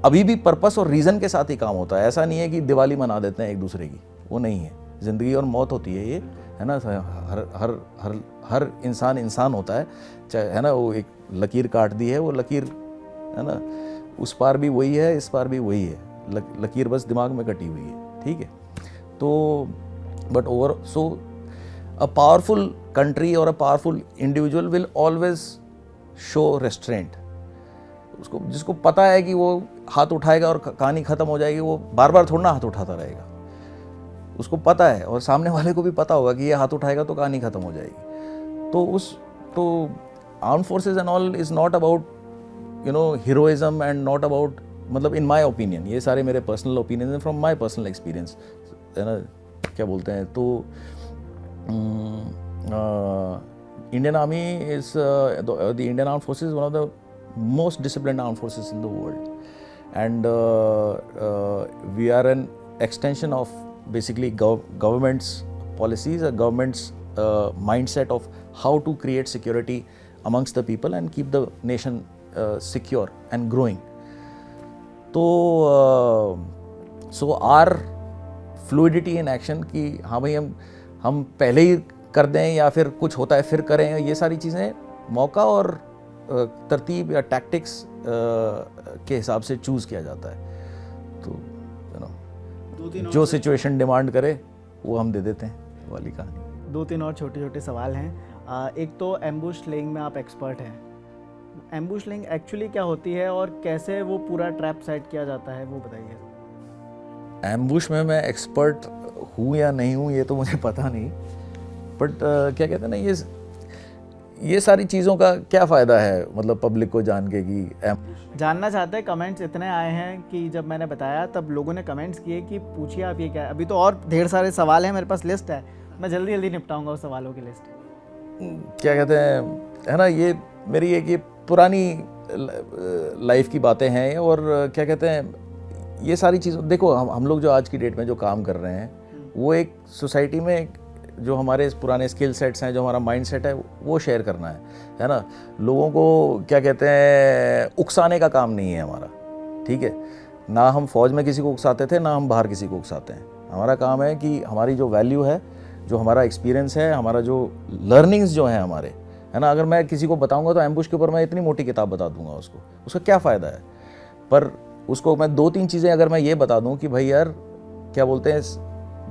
S1: अभी भी पर्पस और रीज़न के साथ ही काम होता है। ऐसा नहीं है कि दिवाली मना देते हैं एक दूसरे की, वो नहीं है। ज़िंदगी और मौत होती है ये, है ना। हर इंसान होता है, चाहे, है ना, वो एक लकीर काट दी है, वो लकीर, है ना, उस पार भी वही है, इस पार भी वही है, लकीर बस दिमाग में कटी हुई है, ठीक है। तो but over so a powerful country और a powerful individual will always show restraint. उसको, जिसको पता है कि वो हाथ उठाएगा और कहानी ख़त्म हो जाएगी, वो बार बार थोड़ा ना हाथ उठाता रहेगा, उसको पता है, और सामने वाले को भी पता होगा कि ये हाथ उठाएगा तो कहानी ख़त्म हो जाएगी। तो armed forces and all is not about, you know, heroism and not about, मतलब इन माय ओपिनियन, ये सारे मेरे personal opinion from my personal experience, है ना, क्या बोलते हैं। तो Indian army is the Indian armed forces one of the most disciplined armed forces in the world, and we are an extension of basically government's policies, a government's mindset of how to create security amongst the people and keep the nation secure and growing. तो so our fluidity in action कि हाँ भाई हम पहले ही कर दें या फिर कुछ होता है फिर करें, ये सारी चीज़ें मौका और तरतीब या टैक्टिक्स के हिसाब से चूज़ किया जाता है। तो यू नो, जो सिचुएशन डिमांड करे वो हम दे देते हैं, वाली कहानी।
S2: 2-3 और छोटे छोटे सवाल हैं। एक तो एम्बुश लेइंग में आप एक्सपर्ट हैं। एम्बुश लेइंग एक्चुअली क्या होती है और कैसे वो पूरा ट्रैप सेट किया जाता है, वो बताइए।
S1: एम्बुश में मैं एक्सपर्ट हूँ या नहीं हूँ ये तो मुझे पता नहीं, बट क्या कहते हैं ना, ये सारी चीज़ों का क्या फ़ायदा है, मतलब पब्लिक को जान के कि
S2: जानना चाहते हैं। कमेंट्स इतने आए हैं कि जब मैंने बताया तब लोगों ने कमेंट्स किए कि पूछिए आप ये क्या है। अभी तो और ढेर सारे सवाल हैं, मेरे पास लिस्ट है, मैं जल्दी जल्दी निपटाऊंगा उस सवालों की लिस्ट।
S1: क्या कहते हैं, है ना, ये मेरी एक ये पुरानी लाइफ की बातें हैं, और क्या कहते हैं, ये सारी चीज़ें देखो, हम लोग जो आज की डेट में जो काम कर रहे हैं वो एक सोसाइटी में जो हमारे पुराने स्किल सेट्स हैं, जो हमारा माइंड सेट है, वो शेयर करना है ना। लोगों को क्या कहते हैं, उकसाने का काम नहीं है हमारा, ठीक है। ना हम फौज में किसी को उकसाते थे, ना हम बाहर किसी को उकसाते हैं। हमारा काम है कि हमारी जो वैल्यू है, जो हमारा एक्सपीरियंस है, हमारा जो लर्निंग्स जो हैं हमारे, है ना, अगर मैं किसी को बताऊंगा तो एम्बुश के ऊपर मैं इतनी मोटी किताब बता दूंगा उसको, उसका क्या फ़ायदा है। पर उसको मैं 2-3 चीज़ें अगर मैं ये बता दूं कि भाई यार, क्या बोलते हैं,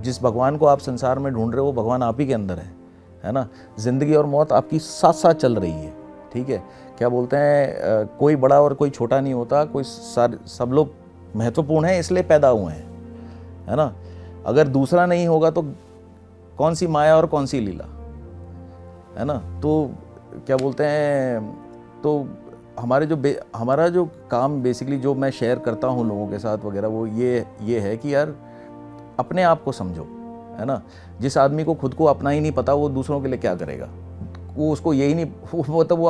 S1: जिस भगवान को आप संसार में ढूंढ रहे हो वो भगवान आप ही के अंदर है ना। ज़िंदगी और मौत आपकी साथ साथ चल रही है, ठीक है। क्या बोलते हैं कोई बड़ा और कोई छोटा नहीं होता, कोई सब लोग महत्वपूर्ण हैं इसलिए पैदा हुए हैं, है ना। अगर दूसरा नहीं होगा तो कौन सी माया और कौन सी लीला, है ना। तो क्या बोलते हैं, तो हमारा जो काम बेसिकली जो मैं शेयर करता हूँ लोगों के साथ वगैरह, वो ये है कि यार अपने आप को समझो, है ना। जिस आदमी को खुद को अपना ही नहीं पता वो दूसरों के लिए क्या करेगा, वो उसको यही नहीं मतलब वो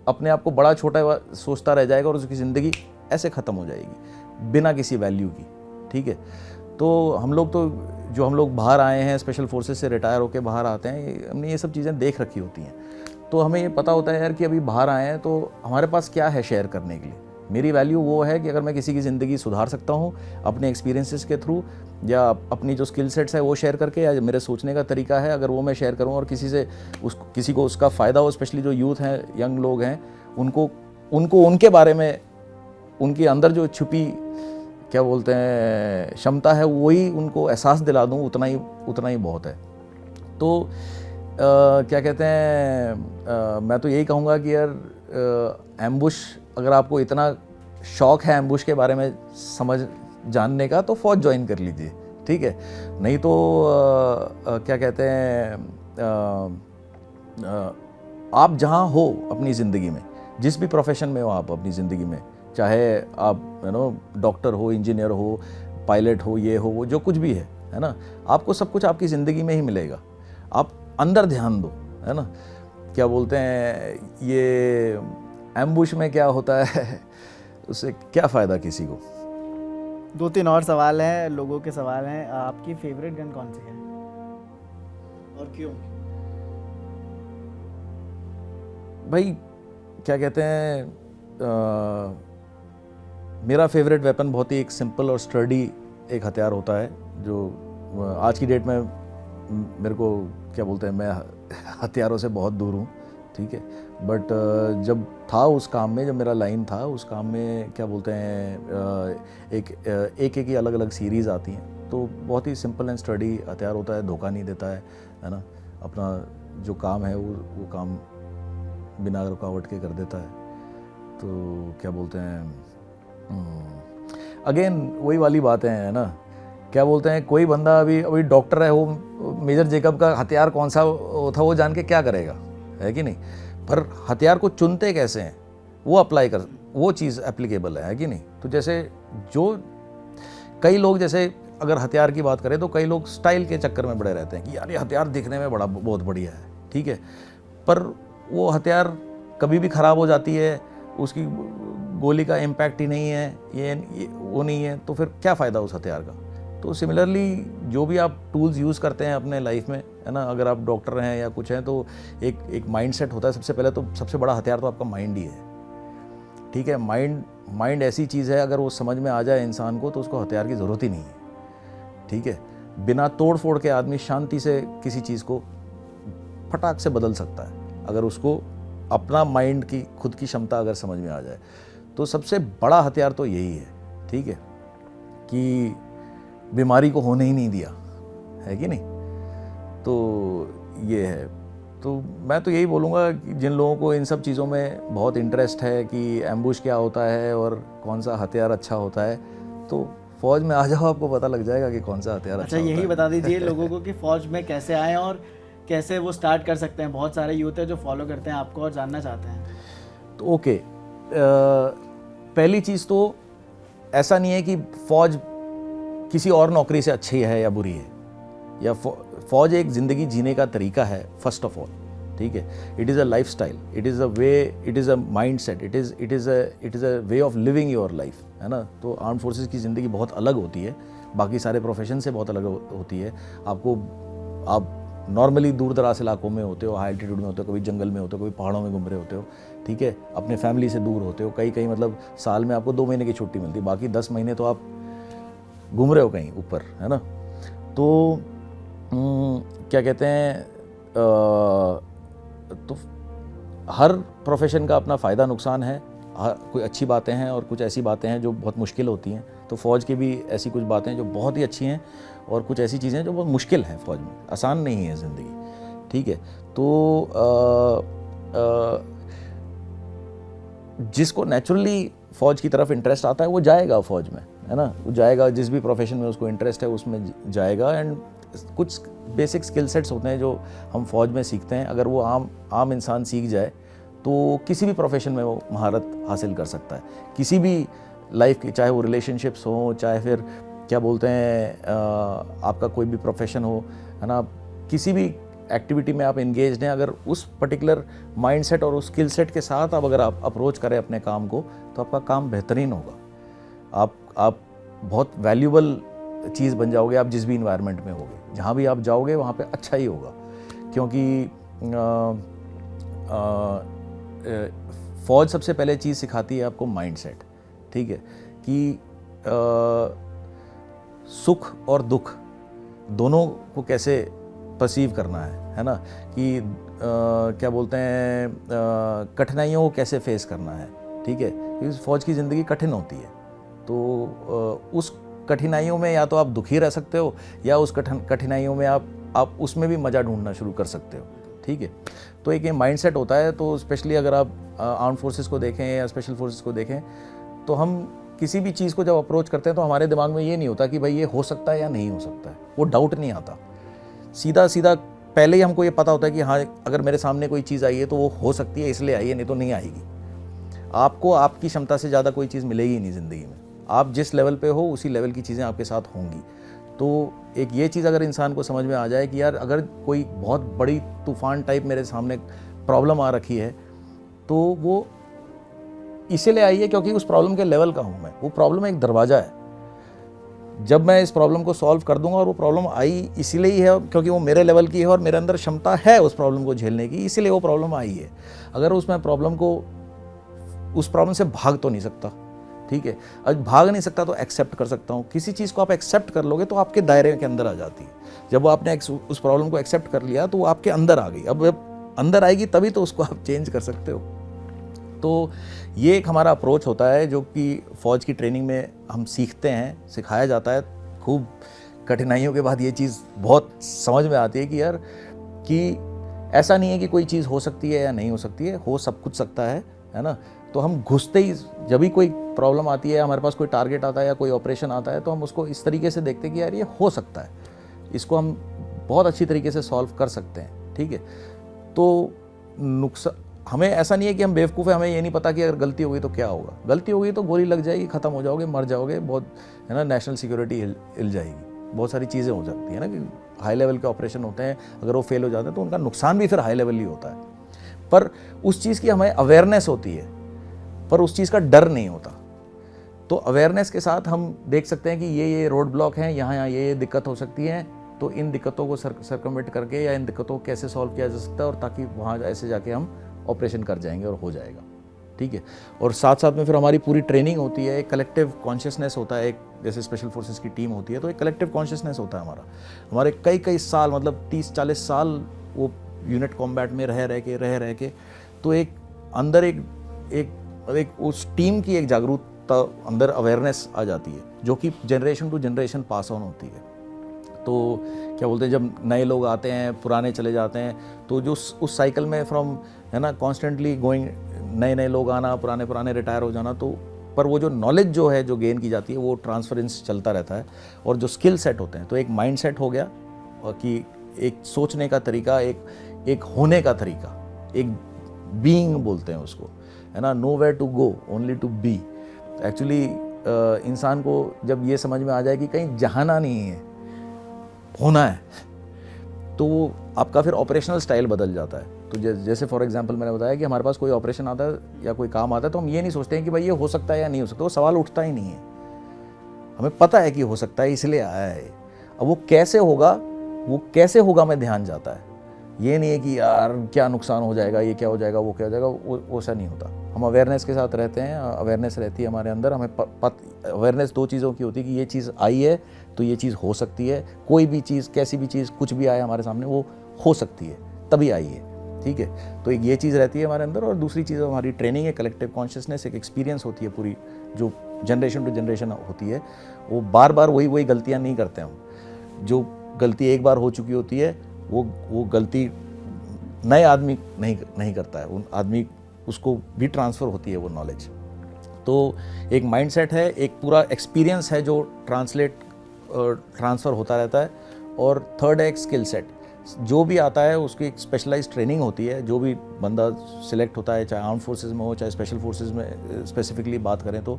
S1: अपने आप को बड़ा छोटा सोचता रह जाएगा और उसकी ज़िंदगी ऐसे ख़त्म हो जाएगी बिना किसी वैल्यू की, ठीक है। तो हम लोग बाहर आए हैं, स्पेशल फोर्सेस से रिटायर होकर बाहर आते हैं, हमने ये सब चीज़ें देख रखी होती हैं, तो हमें ये पता होता है यार कि अभी बाहर आए हैं तो हमारे पास क्या है शेयर करने के लिए। मेरी वैल्यू वो है कि अगर मैं किसी की ज़िंदगी सुधार सकता हूँ अपने एक्सपीरियंसेस के थ्रू, या अपनी जो स्किल सेट्स है वो शेयर करके, या मेरे सोचने का तरीका है अगर वो मैं शेयर करूँ और किसी को उसका फ़ायदा हो, स्पेशली जो यूथ हैं, यंग लोग हैं, उनको उनके बारे में, उनके अंदर जो छुपी क्या बोलते हैं क्षमता है वही उनको एहसास दिला दूँ, उतना ही बहुत है। तो क्या कहते हैं, मैं तो यही कहूँगा कि यार एम्बुश, अगर आपको इतना शौक़ है एम्बुश के बारे में जानने का तो फ़ौज ज्वाइन कर लीजिए, ठीक है। नहीं तो क्या कहते हैं, आप जहाँ हो अपनी ज़िंदगी में, जिस भी प्रोफेशन में हो आप अपनी ज़िंदगी में, चाहे आप डॉक्टर हो, इंजीनियर हो, पायलट हो, ये हो वो, जो कुछ भी है ना, आपको सब कुछ आपकी ज़िंदगी में ही मिलेगा। आप अंदर ध्यान दो, है ना। क्या बोलते हैं, ये एम्बुश में क्या होता है उससे क्या फ़ायदा किसी को।
S2: 2-3 और सवाल हैं, लोगों के सवाल हैं। आपकी फेवरेट गन कौन सी है और क्यों?
S1: भाई क्या कहते हैं, मेरा फेवरेट वेपन बहुत ही एक सिंपल और स्टर्डी एक हथियार होता है, जो आज की डेट में मेरे को क्या बोलते हैं, मैं हथियारों से बहुत दूर हूँ, ठीक है। बट जब था उस काम में, जब मेरा लाइन था उस काम में, क्या बोलते हैं, एक ही अलग अलग सीरीज़ आती हैं, तो बहुत ही सिंपल एंड स्टडी हथियार होता है, धोखा नहीं देता है ना। अपना जो काम है वो काम बिना रुकावट के कर देता है। तो क्या बोलते हैं, अगेन वही वाली बातें हैं ना। क्या बोलते हैं, कोई बंदा अभी डॉक्टर है, वो मेजर जेकब का हथियार कौन सा था वो जान के क्या करेगा, है कि नहीं। पर हथियार को चुनते कैसे हैं वो चीज़ एप्लीकेबल है कि नहीं। तो जैसे जो कई लोग, जैसे अगर हथियार की बात करें तो कई लोग स्टाइल के चक्कर में पड़े रहते हैं कि यार ये हथियार दिखने में बहुत बढ़िया है, ठीक है, पर वो हथियार कभी भी ख़राब हो जाती है, उसकी गोली का इम्पैक्ट ही नहीं है, ये वो नहीं है, तो फिर क्या फ़ायदा उस हथियार का। तो सिमिलरली जो भी आप टूल्स यूज़ करते हैं अपने लाइफ में, है ना, अगर आप डॉक्टर हैं या कुछ हैं तो एक माइंडसेट होता है। सबसे पहले तो सबसे बड़ा हथियार तो आपका माइंड ही है, ठीक है। माइंड ऐसी चीज़ है, अगर वो समझ में आ जाए इंसान को तो उसको हथियार की ज़रूरत ही नहीं है, ठीक है। बिना तोड़ फोड़ के आदमी शांति से किसी चीज़ को फटाक से बदल सकता है, अगर उसको अपना माइंड की खुद की क्षमता अगर समझ में आ जाए। तो सबसे बड़ा हथियार तो यही है, ठीक है, कि बीमारी को होने ही नहीं दिया, है कि नहीं। तो ये है। तो मैं तो यही बोलूँगा कि जिन लोगों को इन सब चीज़ों में बहुत इंटरेस्ट है कि एम्बुश क्या होता है और कौन सा हथियार अच्छा होता है, तो फ़ौज में आ जाओ, आपको पता लग जाएगा कि कौन सा हथियार अच्छा होता है।
S2: यही बता दीजिए लोगों को कि फ़ौज में कैसे आएँ और कैसे वो स्टार्ट कर सकते हैं। बहुत सारे यूथ है जो फॉलो करते हैं आपको और जानना चाहते हैं। तो
S1: ओके, पहली चीज़ तो ऐसा नहीं है कि फ़ौज किसी और नौकरी से अच्छी है या बुरी है, या फ़ौज एक ज़िंदगी जीने का तरीका है फर्स्ट ऑफ ऑल, ठीक है। It is a life style, it is a way, it is a mind set, it is a way of living your life, है ना। तो आर्म फोर्सेस की ज़िंदगी बहुत अलग होती है, बाकी सारे प्रोफेशन से बहुत अलग होती है। आप नॉर्मली दूर दराज इलाकों में होते हो, हाई एल्टीट्यूड में होते हो, कभी जंगल में होते हो, कभी पहाड़ों में घूम रहे होते हो, ठीक है। अपने फैमिली से दूर होते हो, कई मतलब साल में आपको 2 महीने की छुट्टी मिलती है, बाकी 10 महीने तो आप घूम रहे हो कहीं ऊपर, है ना। तो क्या कहते हैं, तो हर प्रोफेशन का अपना फ़ायदा नुकसान है। कोई अच्छी बातें हैं और कुछ ऐसी बातें हैं जो बहुत मुश्किल होती हैं। तो फ़ौज की भी ऐसी कुछ बातें हैं जो बहुत ही अच्छी हैं, और कुछ ऐसी चीज़ें जो बहुत मुश्किल हैं। फ़ौज में आसान नहीं है ज़िंदगी, ठीक है। तो जिसको नेचुरली फ़ौज की तरफ इंटरेस्ट आता है वो जाएगा फ़ौज में, है ना, वो जाएगा, जिस भी प्रोफेशन में उसको इंटरेस्ट है उसमें जाएगा। एंड कुछ बेसिक स्किल सेट्स होते हैं जो हम फ़ौज में सीखते हैं, अगर वो आम इंसान सीख जाए तो किसी भी प्रोफेशन में वो महारत हासिल कर सकता है, किसी भी लाइफ की, चाहे वो रिलेशनशिप्स हो, चाहे फिर क्या बोलते हैं आपका कोई भी प्रोफेशन हो, है ना, किसी भी एक्टिविटी में आप इंगेज हैं, अगर उस पर्टिकुलर माइंडसेट और उस स्किल सेट के साथ अगर आप अप्रोच करें अपने काम को तो आपका काम बेहतरीन होगा। आप बहुत वैल्यूबल चीज़ बन जाओगे, आप जिस भी इन्वायरमेंट में होगे, जहाँ भी आप जाओगे वहाँ पे अच्छा ही होगा। क्योंकि फ़ौज सबसे पहले चीज़ सिखाती है आपको माइंडसेट, ठीक है, कि सुख और दुख दोनों को कैसे परसीव करना है ना, कि क्या बोलते हैं कठिनाइयों को कैसे फेस करना है, ठीक है, क्योंकि फ़ौज की ज़िंदगी कठिन होती है। तो उस कठिनाइयों में या तो आप दुखी रह सकते हो या उस कठिनाइयों में आप उसमें भी मज़ा ढूंढना शुरू कर सकते हो, ठीक है। तो एक ये माइंडसेट होता है। तो स्पेशली अगर आप आर्म्ड फोर्सेस को देखें या स्पेशल फोर्सेस को देखें तो हम किसी भी चीज़ को जब अप्रोच करते हैं तो हमारे दिमाग में ये नहीं होता कि भाई ये हो सकता है या नहीं हो सकता है, वो डाउट नहीं आता। सीधा सीधा पहले ही हमको ये पता होता है कि हाँ, अगर मेरे सामने कोई चीज़ आई है तो वो हो सकती है, इसलिए आई है, नहीं तो नहीं आएगी। आपको आपकी क्षमता से ज़्यादा कोई चीज़ मिलेगी नहीं ज़िंदगी में। आप जिस लेवल पे हो उसी लेवल की चीज़ें आपके साथ होंगी। तो एक ये चीज़ अगर इंसान को समझ में आ जाए कि यार अगर कोई बहुत बड़ी तूफान टाइप मेरे सामने प्रॉब्लम आ रखी है तो वो इसीलिए आई है क्योंकि उस प्रॉब्लम के लेवल का हूँ मैं। वो प्रॉब्लम एक दरवाज़ा है, जब मैं इस प्रॉब्लम को सॉल्व कर दूंगा, और वो प्रॉब्लम आई इसीलिए ही है क्योंकि वो मेरे लेवल की है और मेरे अंदर क्षमता है उस प्रॉब्लम को झेलने की, इसीलिए वो प्रॉब्लम आई है। अगर उस प्रॉब्लम से भाग तो नहीं सकता, ठीक है, आज भाग नहीं सकता तो एक्सेप्ट कर सकता हूँ। किसी चीज़ को आप एक्सेप्ट कर लोगे तो आपके दायरे के अंदर आ जाती है। जब वो आपने उस प्रॉब्लम को एक्सेप्ट कर लिया तो वो आपके अंदर आ गई। अब अंदर आएगी तभी तो उसको आप चेंज कर सकते हो। तो ये एक हमारा अप्रोच होता है जो कि फ़ौज की ट्रेनिंग में हम सीखते हैं, सिखाया जाता है। खूब कठिनाइयों के बाद ये चीज़ बहुत समझ में आती है कि यार कि ऐसा नहीं है कि कोई चीज़ हो सकती है या नहीं हो सकती है, हो सब कुछ सकता है ना। तो हम घुसते ही जब भी कोई प्रॉब्लम आती है, हमारे पास कोई टारगेट आता है या कोई ऑपरेशन आता है, तो हम उसको इस तरीके से देखते हैं कि यार ये हो सकता है, इसको हम बहुत अच्छी तरीके से सॉल्व कर सकते हैं, ठीक है। तो नुकसान, हमें ऐसा नहीं है कि हम बेवकूफ़ हैं, हमें ये नहीं पता कि अगर गलती होगी तो क्या होगा। गलती होगी तो गोली लग जाएगी, ख़त्म हो जाओगे, मर जाओगे, बहुत, है ना, नेशनल सिक्योरिटी हिल जाएगी, बहुत सारी चीज़ें हो सकती है ना, कि हाई लेवल के ऑपरेशन होते हैं, अगर वो फेल हो जाते हैं तो उनका नुकसान भी फिर हाई लेवल ही होता है। पर उस चीज़ की हमें अवेयरनेस होती है, पर उस चीज़ का डर नहीं होता। तो अवेयरनेस के साथ हम देख सकते हैं कि ये रोड ब्लॉक हैं, यहाँ ये दिक्कत हो सकती है, तो इन दिक्कतों को सर्कमवेंट करके या इन दिक्कतों को कैसे सॉल्व किया जा सकता है, और ताकि वहाँ ऐसे जाके हम ऑपरेशन कर जाएंगे और हो जाएगा, ठीक है। और साथ साथ में फिर हमारी पूरी ट्रेनिंग होती है, एक कलेक्टिव कॉन्शियसनेस होता है। एक जैसे स्पेशल फोर्सेस की टीम होती है तो एक कलेक्टिव कॉन्शियसनेस होता है हमारे कई साल, मतलब 30-40 साल वो यूनिट कॉम्बैट में रह के तो एक अंदर एक उस टीम की एक जागरूकता, अंदर अवेयरनेस आ जाती है, जो कि generation to generation pass on होती है। तो क्या बोलते हैं, जब नए लोग आते हैं, पुराने चले जाते हैं, तो जो उस साइकिल में फ्रॉम, है ना, कॉन्स्टेंटली गोइंग, नए लोग आना, पुराने रिटायर हो जाना, तो पर वो जो नॉलेज जो है जो गेन की जाती है वो ट्रांसफरेंस चलता रहता है। और जो स्किल सेट होते हैं, तो एक माइंड सेट हो गया, और कि एक सोचने का तरीका, एक होने का तरीका, एक बीइंग बोलते हैं उसको, है ना, nowhere to go, only to be. Actually इंसान को जब ये समझ में आ जाए कि कहीं जाना नहीं है, होना है, तो आपका फिर ऑपरेशनल स्टाइल बदल जाता है। तो जैसे फॉर एग्जांपल मैंने बताया कि हमारे पास कोई ऑपरेशन आता है या कोई काम आता है तो हम ये नहीं सोचते हैं कि भाई ये हो सकता है या नहीं हो सकता, वो सवाल उठता ही नहीं है। हमें पता है कि हो सकता है, इसलिए आया है। अब वो कैसे होगा में ध्यान जाता है। ये नहीं है कि यार क्या नुकसान हो जाएगा, ये क्या हो जाएगा, वो क्या हो जाएगा, वो ऐसा नहीं होता। हम अवेयरनेस के साथ रहते हैं, अवेयरनेस रहती है हमारे अंदर। हमें अवेयरनेस 2 चीज़ों की होती है कि ये चीज़ आई है तो ये चीज़ हो सकती है, कोई भी चीज़, कैसी भी चीज़, कुछ भी आए हमारे सामने, वो हो सकती है, तभी आई है, ठीक है। तो एक ये चीज़ रहती है हमारे अंदर। और दूसरी चीज़ हमारी ट्रेनिंग है, कलेक्टिव कॉन्शियसनेस, एक एक्सपीरियंस होती है पूरी, जो जनरेशन टू जनरेशन होती है। वो बार बार वही गलतियाँ नहीं करते हम। जो गलती एक बार हो चुकी होती है वो गलती नए आदमी नहीं करता है। उन आदमी उसको भी ट्रांसफ़र होती है वो नॉलेज। तो एक माइंडसेट है, एक पूरा एक्सपीरियंस है जो ट्रांसफ़र होता रहता है। और थर्ड है एक स्किल सेट, जो भी आता है उसकी एक स्पेशलाइज्ड ट्रेनिंग होती है। जो भी बंदा सिलेक्ट होता है, चाहे आर्म फोर्सेस में हो चाहे स्पेशल फोर्सेस में स्पेसिफिकली बात करें तो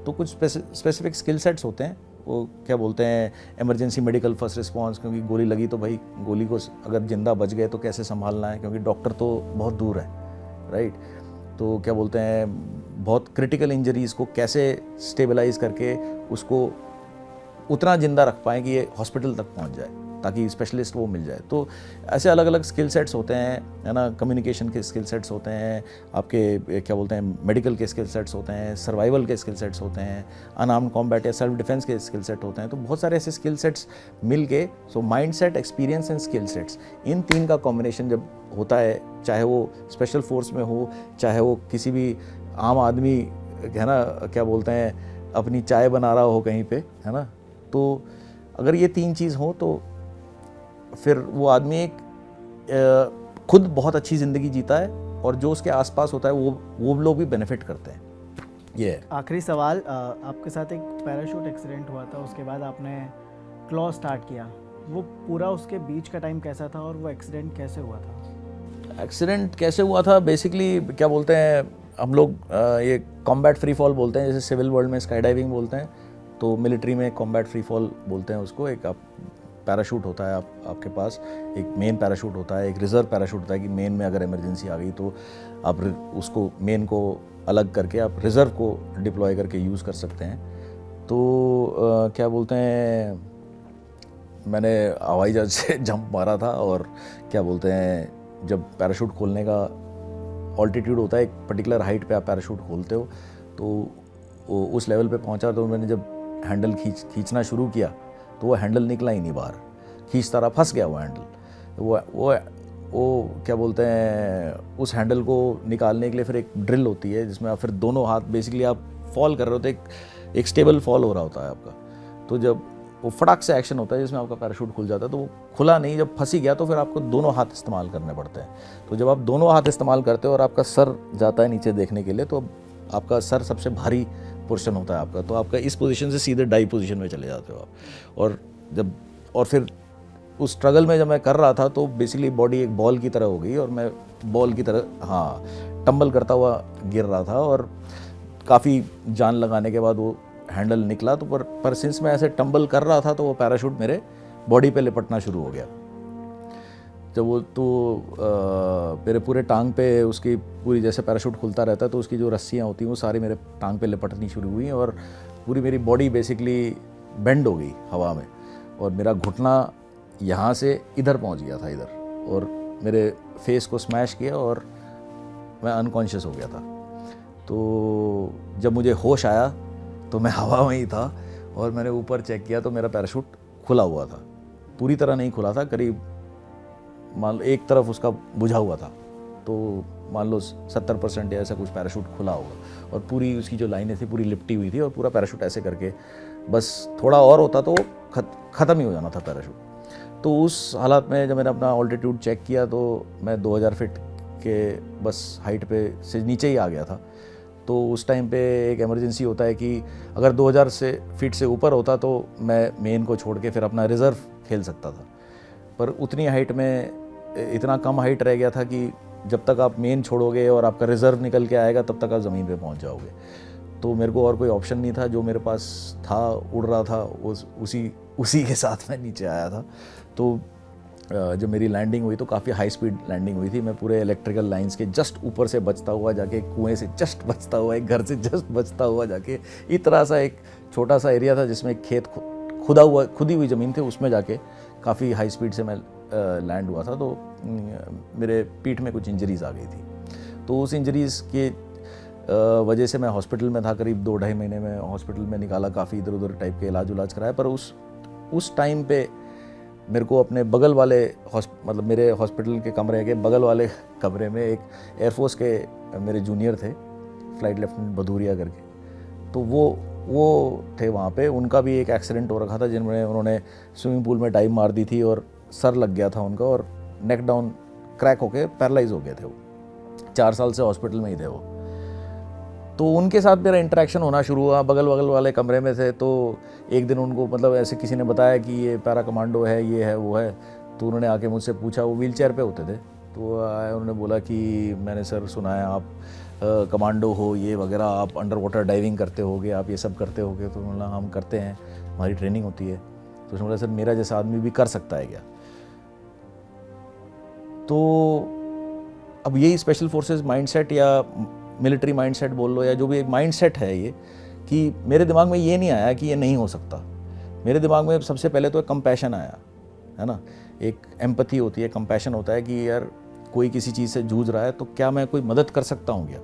S1: कुछ स्पेसिफिक स्किल सेट्स होते हैं। वो क्या बोलते हैं, इमरजेंसी मेडिकल फर्स्ट रिस्पांस, क्योंकि गोली लगी तो भाई गोली को अगर जिंदा बच गए तो कैसे संभालना है, क्योंकि डॉक्टर तो बहुत दूर है, राइट। तो क्या बोलते हैं, बहुत क्रिटिकल इंजरीज़ को कैसे स्टेबलाइज करके उसको उतना जिंदा रख पाएँ कि ये हॉस्पिटल तक पहुंच जाए, ताकि स्पेशलिस्ट वो मिल जाए। तो ऐसे अलग अलग स्किल सेट्स होते हैं, है ना। कम्युनिकेशन के स्किल सेट्स होते हैं, आपके क्या बोलते हैं मेडिकल के स्किल सेट्स होते हैं, सर्वाइवल के स्किल सेट्स होते हैं, अनआर्म्ड कॉम्बैट या सेल्फ डिफेंस के स्किल सेट होते हैं। तो बहुत सारे ऐसे स्किल सेट्स मिल के, so mindset, experience and skill sets, इन तीन का कॉम्बिनेशन जब होता है, चाहे वो स्पेशल फोर्स में हो, चाहे वो किसी भी आम आदमी, है ना, क्या बोलते हैं, अपनी चाय बना रहा हो कहीं पे, है ना। तो अगर ये तीन चीज़ हो तो फिर वो आदमी एक खुद बहुत अच्छी ज़िंदगी जीता है, और जो उसके आसपास होता है वो लोग भी बेनिफिट करते हैं। ये है।
S2: आखिरी सवाल, आपके साथ एक पैराशूट एक्सीडेंट हुआ था, उसके बाद आपने क्लॉ स्टार्ट किया, वो पूरा उसके बीच का टाइम कैसा था और वो एक्सीडेंट कैसे हुआ था?
S1: एक्सीडेंट कैसे हुआ था, बेसिकली क्या बोलते हैं हम लोग, ये कॉम्बैट फ्री फॉल बोलते हैं, जैसे सिविल वर्ल्ड में स्काई डाइविंग बोलते हैं, तो मिलिट्री में कॉम्बैट फ्री फॉल बोलते हैं उसको। एक आप पैराशूट होता है आपके पास, एक मेन पैराशूट होता है, एक रिज़र्व पैराशूट होता है कि मेन में अगर इमरजेंसी आ गई तो आप उसको मेन को अलग करके आप रिज़र्व को डिप्लॉय करके यूज़ कर सकते हैं। तो क्या बोलते हैं, मैंने हवाई जहाज़ से जंप मारा था, और क्या बोलते हैं, जब पैराशूट खोलने का ऑल्टीट्यूड होता है, एक पर्टिकुलर हाइट पे आप पैराशूट खोलते हो, तो उस लेवल पे पहुंचा, तो मैंने जब हैंडल खींचना शुरू किया तो वो हैंडल निकला ही नहीं बाहर, खींचता रहा, फंस गया वो हैंडल। वो क्या बोलते हैं, उस हैंडल को निकालने के लिए फिर एक ड्रिल होती है, जिसमें आप फिर दोनों हाथ, बेसिकली आप फॉल कर रहे होते, एक स्टेबल फॉल हो रहा होता है आपका। तो जब वो फटाक से एक्शन होता है जिसमें आपका पैराशूट खुल जाता है, तो वो खुला नहीं, जब फंसी गया तो फिर आपको दोनों हाथ इस्तेमाल करने पड़ते हैं। तो जब आप दोनों हाथ इस्तेमाल करते हो और आपका सर जाता है नीचे देखने के लिए, तो आपका सर सबसे भारी पोर्शन होता है आपका, तो आपका इस पोजीशन से सीधे डाई पोजीशन में चले जाते हो आप। और फिर उस स्ट्रगल में जब मैं कर रहा था, तो बेसिकली बॉडी एक बॉल की तरह हो गई, और मैं बॉल की तरह टंबल करता हुआ गिर रहा था, और काफ़ी जान लगाने के बाद वो हैंडल निकला। तो पर सिंस मैं ऐसे टंबल कर रहा था, तो वो पैराशूट मेरे बॉडी पे लिपटना शुरू हो गया। जब वो मेरे पूरे टांग पे उसकी पूरी, जैसे पैराशूट खुलता रहता है तो उसकी जो रस्सियाँ होती हैं वो सारी मेरे टांग पे लिपटनी शुरू हुई, और पूरी मेरी बॉडी बेसिकली बेंड हो गई हवा में, और मेरा घुटना यहाँ से इधर पहुँच गया था, इधर, और मेरे फेस को स्मैश किया और मैं अनकॉन्शियस हो गया था। तो जब मुझे होश आया तो मैं हवा में ही था, और मैंने ऊपर चेक किया तो मेरा पैराशूट खुला हुआ था, पूरी तरह नहीं खुला था, करीब मान लो एक तरफ उसका बुझा हुआ था, तो मान लो 70% या ऐसा कुछ पैराशूट खुला होगा, और पूरी उसकी जो लाइनें थी पूरी लिपटी हुई थी, और पूरा पैराशूट ऐसे करके, बस थोड़ा और होता तो ख़त्म ही हो जाना था पैराशूट। तो उस हालात में जब मैंने अपना ऑल्टीट्यूड चेक किया तो मैं 2000 फीट के बस हाइट पे से नीचे ही आ गया था। तो उस टाइम पे एक इमरजेंसी होता है कि अगर 2000 फीट से ऊपर होता तो मैं मेन को छोड़ के फिर अपना रिज़र्व खेल सकता था, पर उतनी हाइट में इतना कम हाइट रह गया था कि जब तक आप मेन छोड़ोगे और आपका रिज़र्व निकल के आएगा तब तक आप ज़मीन पे पहुंच जाओगे। तो मेरे को और कोई ऑप्शन नहीं था, जो मेरे पास था उड़ रहा था, उसी के साथ मैं नीचे आया था। तो जब मेरी लैंडिंग हुई तो काफ़ी हाई स्पीड लैंडिंग हुई थी। मैं पूरे इलेक्ट्रिकल लाइंस के जस्ट ऊपर से बचता हुआ जाके, कुएं से जस्ट बचता हुआ, एक घर से जस्ट बचता हुआ जाके, इतना सा एक छोटा सा एरिया था जिसमें एक खेत खुदी हुई ज़मीन थी, उसमें जाके काफ़ी हाई स्पीड से मैं लैंड हुआ था। तो मेरे पीठ में कुछ इंजरीज़ आ गई थी। तो उस इंजरीज़ के वजह से मैं हॉस्पिटल में था, करीब 2-2.5 महीने में हॉस्पिटल में निकाला, काफ़ी इधर उधर टाइप के इलाज कराया। पर उस टाइम पे मेरे को अपने बगल वाले मतलब मेरे हॉस्पिटल के कमरे के बगल वाले कमरे में एक एयरफोर्स के मेरे जूनियर थे, फ्लाइट लेफ्टिनेंट भदूरिया करके, तो वो थे वहाँ पे। उनका भी एक एक्सीडेंट हो रखा था, जिनमें उन्होंने स्विमिंग पूल में डाइव मार दी थी और सर लग गया था उनका, और नेक डाउन क्रैक होके पैरालाइज हो गए थे, वो 4 साल से हॉस्पिटल में ही थे वो। तो उनके साथ मेरा इंटरेक्शन होना शुरू हुआ, बगल वाले कमरे में थे। तो एक दिन उनको मतलब ऐसे किसी ने बताया कि ये पैरा कमांडो है, ये है वो है। तो उन्होंने आके मुझसे पूछा, वो व्हील चेयर पर होते थे, तो आए उन्होंने बोला कि मैंने सर सुना है आप कमांडो हो ये वगैरह, आप अंडर वाटर डाइविंग करते होगे, आप ये सब करते होगे। तो बोला हम करते हैं, हमारी ट्रेनिंग होती है। तो उसने बोला सर मेरा जैसा आदमी भी कर सकता है क्या? तो अब यही स्पेशल फोर्सेस माइंडसेट या मिलिट्री माइंडसेट बोल लो, या जो भी एक माइंडसेट है ये, कि मेरे दिमाग में ये नहीं आया कि ये नहीं हो सकता। मेरे दिमाग में सबसे पहले तो एक कंपैशन आया, है ना, एक एम्पैथी होती है, कंपैशन होता है कि यार कोई किसी चीज़ से जूझ रहा है तो क्या मैं कोई मदद कर सकता हूँ क्या?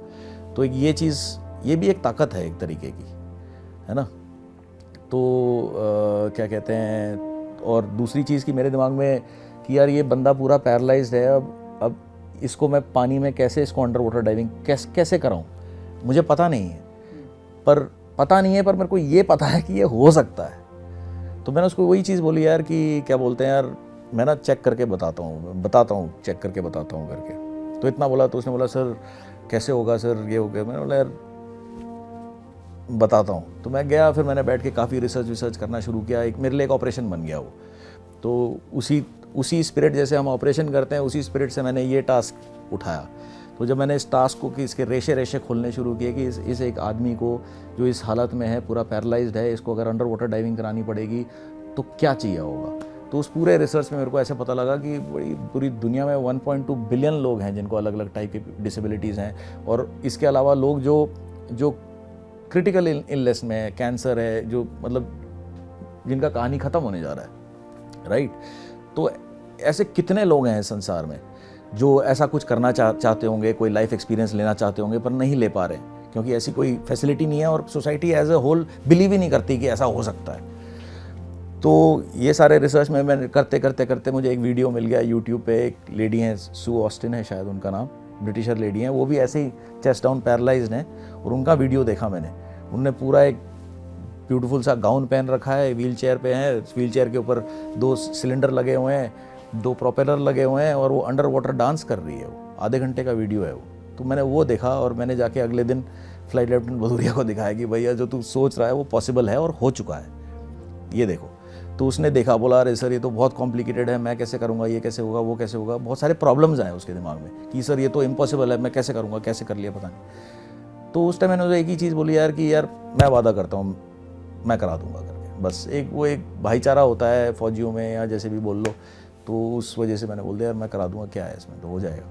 S1: तो एक ये चीज़, ये भी एक ताकत है एक तरीके की, है ना। तो क्या कहते हैं, और दूसरी चीज़ कि मेरे दिमाग में कि यार ये बंदा पूरा पैरालाइज्ड है, अब इसको मैं पानी में कैसे, इसको अंडर वाटर डाइविंग कैसे कराऊं? मुझे पता नहीं है, पर मेरे को ये पता है कि ये हो सकता है। तो मैंने उसको वही चीज़ बोली यार कि क्या बोलते हैं यार, मैं ना चेक करके बताता हूँ चेक करके बताता हूँ करके। तो इतना बोला तो उसने बोला सर कैसे होगा सर, ये हो गया। मैंने बोला यार बताता हूँ। तो मैं गया, फिर मैंने बैठ के काफ़ी रिसर्च करना शुरू किया। एक मेरे लिए एक ऑपरेशन बन गया वो। तो उसी स्पिरिट, जैसे हम ऑपरेशन करते हैं उसी स्पिरिट से मैंने ये टास्क उठाया। तो जब मैंने इस टास्क को कि इसके रेशे खोलने शुरू किए कि इस एक आदमी को जो इस हालत में है, पूरा पैरालाइज्ड है, इसको अगर अंडर वाटर डाइविंग करानी पड़ेगी तो क्या चाहिए होगा। तो उस पूरे रिसर्च में मेरे को ऐसे पता लगा कि पूरी दुनिया में 1.2 बिलियन लोग हैं जिनको अलग अलग टाइप की डिसेबिलिटीज़ हैं, और इसके अलावा लोग जो क्रिटिकल इलनेस में है, कैंसर है, जो मतलब जिनका कहानी ख़त्म होने जा रहा है, राइट। तो ऐसे कितने लोग हैं इस संसार में जो ऐसा कुछ करना चाहते होंगे, कोई लाइफ एक्सपीरियंस लेना चाहते होंगे, पर नहीं ले पा रहे क्योंकि ऐसी कोई फैसिलिटी नहीं है, और society as a whole believe ही नहीं करती कि ऐसा हो सकता है। तो ये सारे रिसर्च में मैं करते मुझे एक वीडियो मिल गया यूट्यूब पे। एक लेडी हैं, सू ऑस्टिन है शायद उनका नाम, ब्रिटिशर लेडी हैं, वो भी ऐसे ही चेस्ट डाउन पैरालाइज्ड हैं, और उनका वीडियो देखा मैंने। उनने पूरा एक ब्यूटीफुल सा गाउन पहन रखा है, व्हील चेयर पे हैं, व्हील चेयर के ऊपर 2 सिलेंडर लगे हुए हैं, 2 प्रोपेलर लगे हुए हैं, और वो अंडर वाटर डांस कर रही है। वो आधे घंटे का वीडियो है वो। तो मैंने वो देखा, और मैंने जाके अगले दिन फ्लाइट लेफ्टिनेंट भदौरिया को दिखाया कि भैया जो तू सोच रहा है वो पॉसिबल है और हो चुका है, ये देखो। तो उसने देखा, बोला अरे सर ये तो बहुत कॉम्प्लिकेटेड है, मैं कैसे करूँगा, ये कैसे होगा, वो कैसे होगा। बहुत सारे प्रॉब्लम्स आए उसके दिमाग में कि सर ये तो इम्पॉसिबल है, मैं कैसे करूँगा, कैसे कर लिया पता नहीं। तो उस टाइम मैंने उसे एक ही चीज़ बोली यार कि यार मैं वादा करता हूँ मैं करा दूँगा करके। बस एक भाईचारा होता है फौजियों में, या जैसे भी बोल लो। तो उस वजह से मैंने बोल दिया यार मैं करा दूँगा, क्या है इसमें, तो हो जाएगा,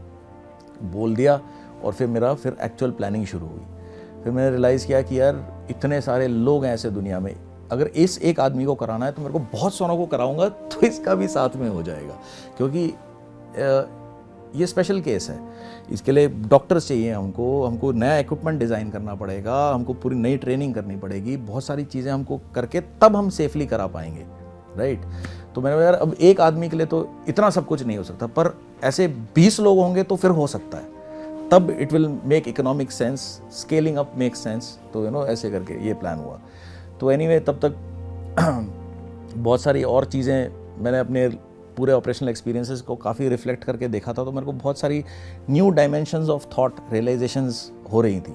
S1: बोल दिया। और फिर एक्चुअल प्लानिंग शुरू हुई। फिर मैंने रियलाइज़ किया कि यार इतने सारे लोग हैं ऐसे दुनिया में, अगर इस एक आदमी को कराना है तो मेरे को बहुत सारों को कराऊंगा, तो इसका भी साथ में हो जाएगा, क्योंकि ये स्पेशल केस है। इसके लिए डॉक्टर्स चाहिए, हमको नया इक्विपमेंट डिज़ाइन करना पड़ेगा, हमको पूरी नई ट्रेनिंग करनी पड़ेगी, बहुत सारी चीज़ें हमको करके तब हम सेफली करा पाएंगे, राइट। तो मैंने बोला यार अब एक आदमी के लिए तो इतना सब कुछ नहीं हो सकता, पर ऐसे 20 लोग होंगे तो फिर हो सकता है, तब it will make economic sense, scaling up make sense. तो ऐसे करके ये प्लान हुआ। तो एनीवे तब तक बहुत सारी और चीज़ें मैंने अपने पूरे ऑपरेशनल एक्सपीरियंसेस को काफ़ी रिफ्लेक्ट करके देखा था। तो मेरे को बहुत सारी new dimensions of thought realisations हो रही थी।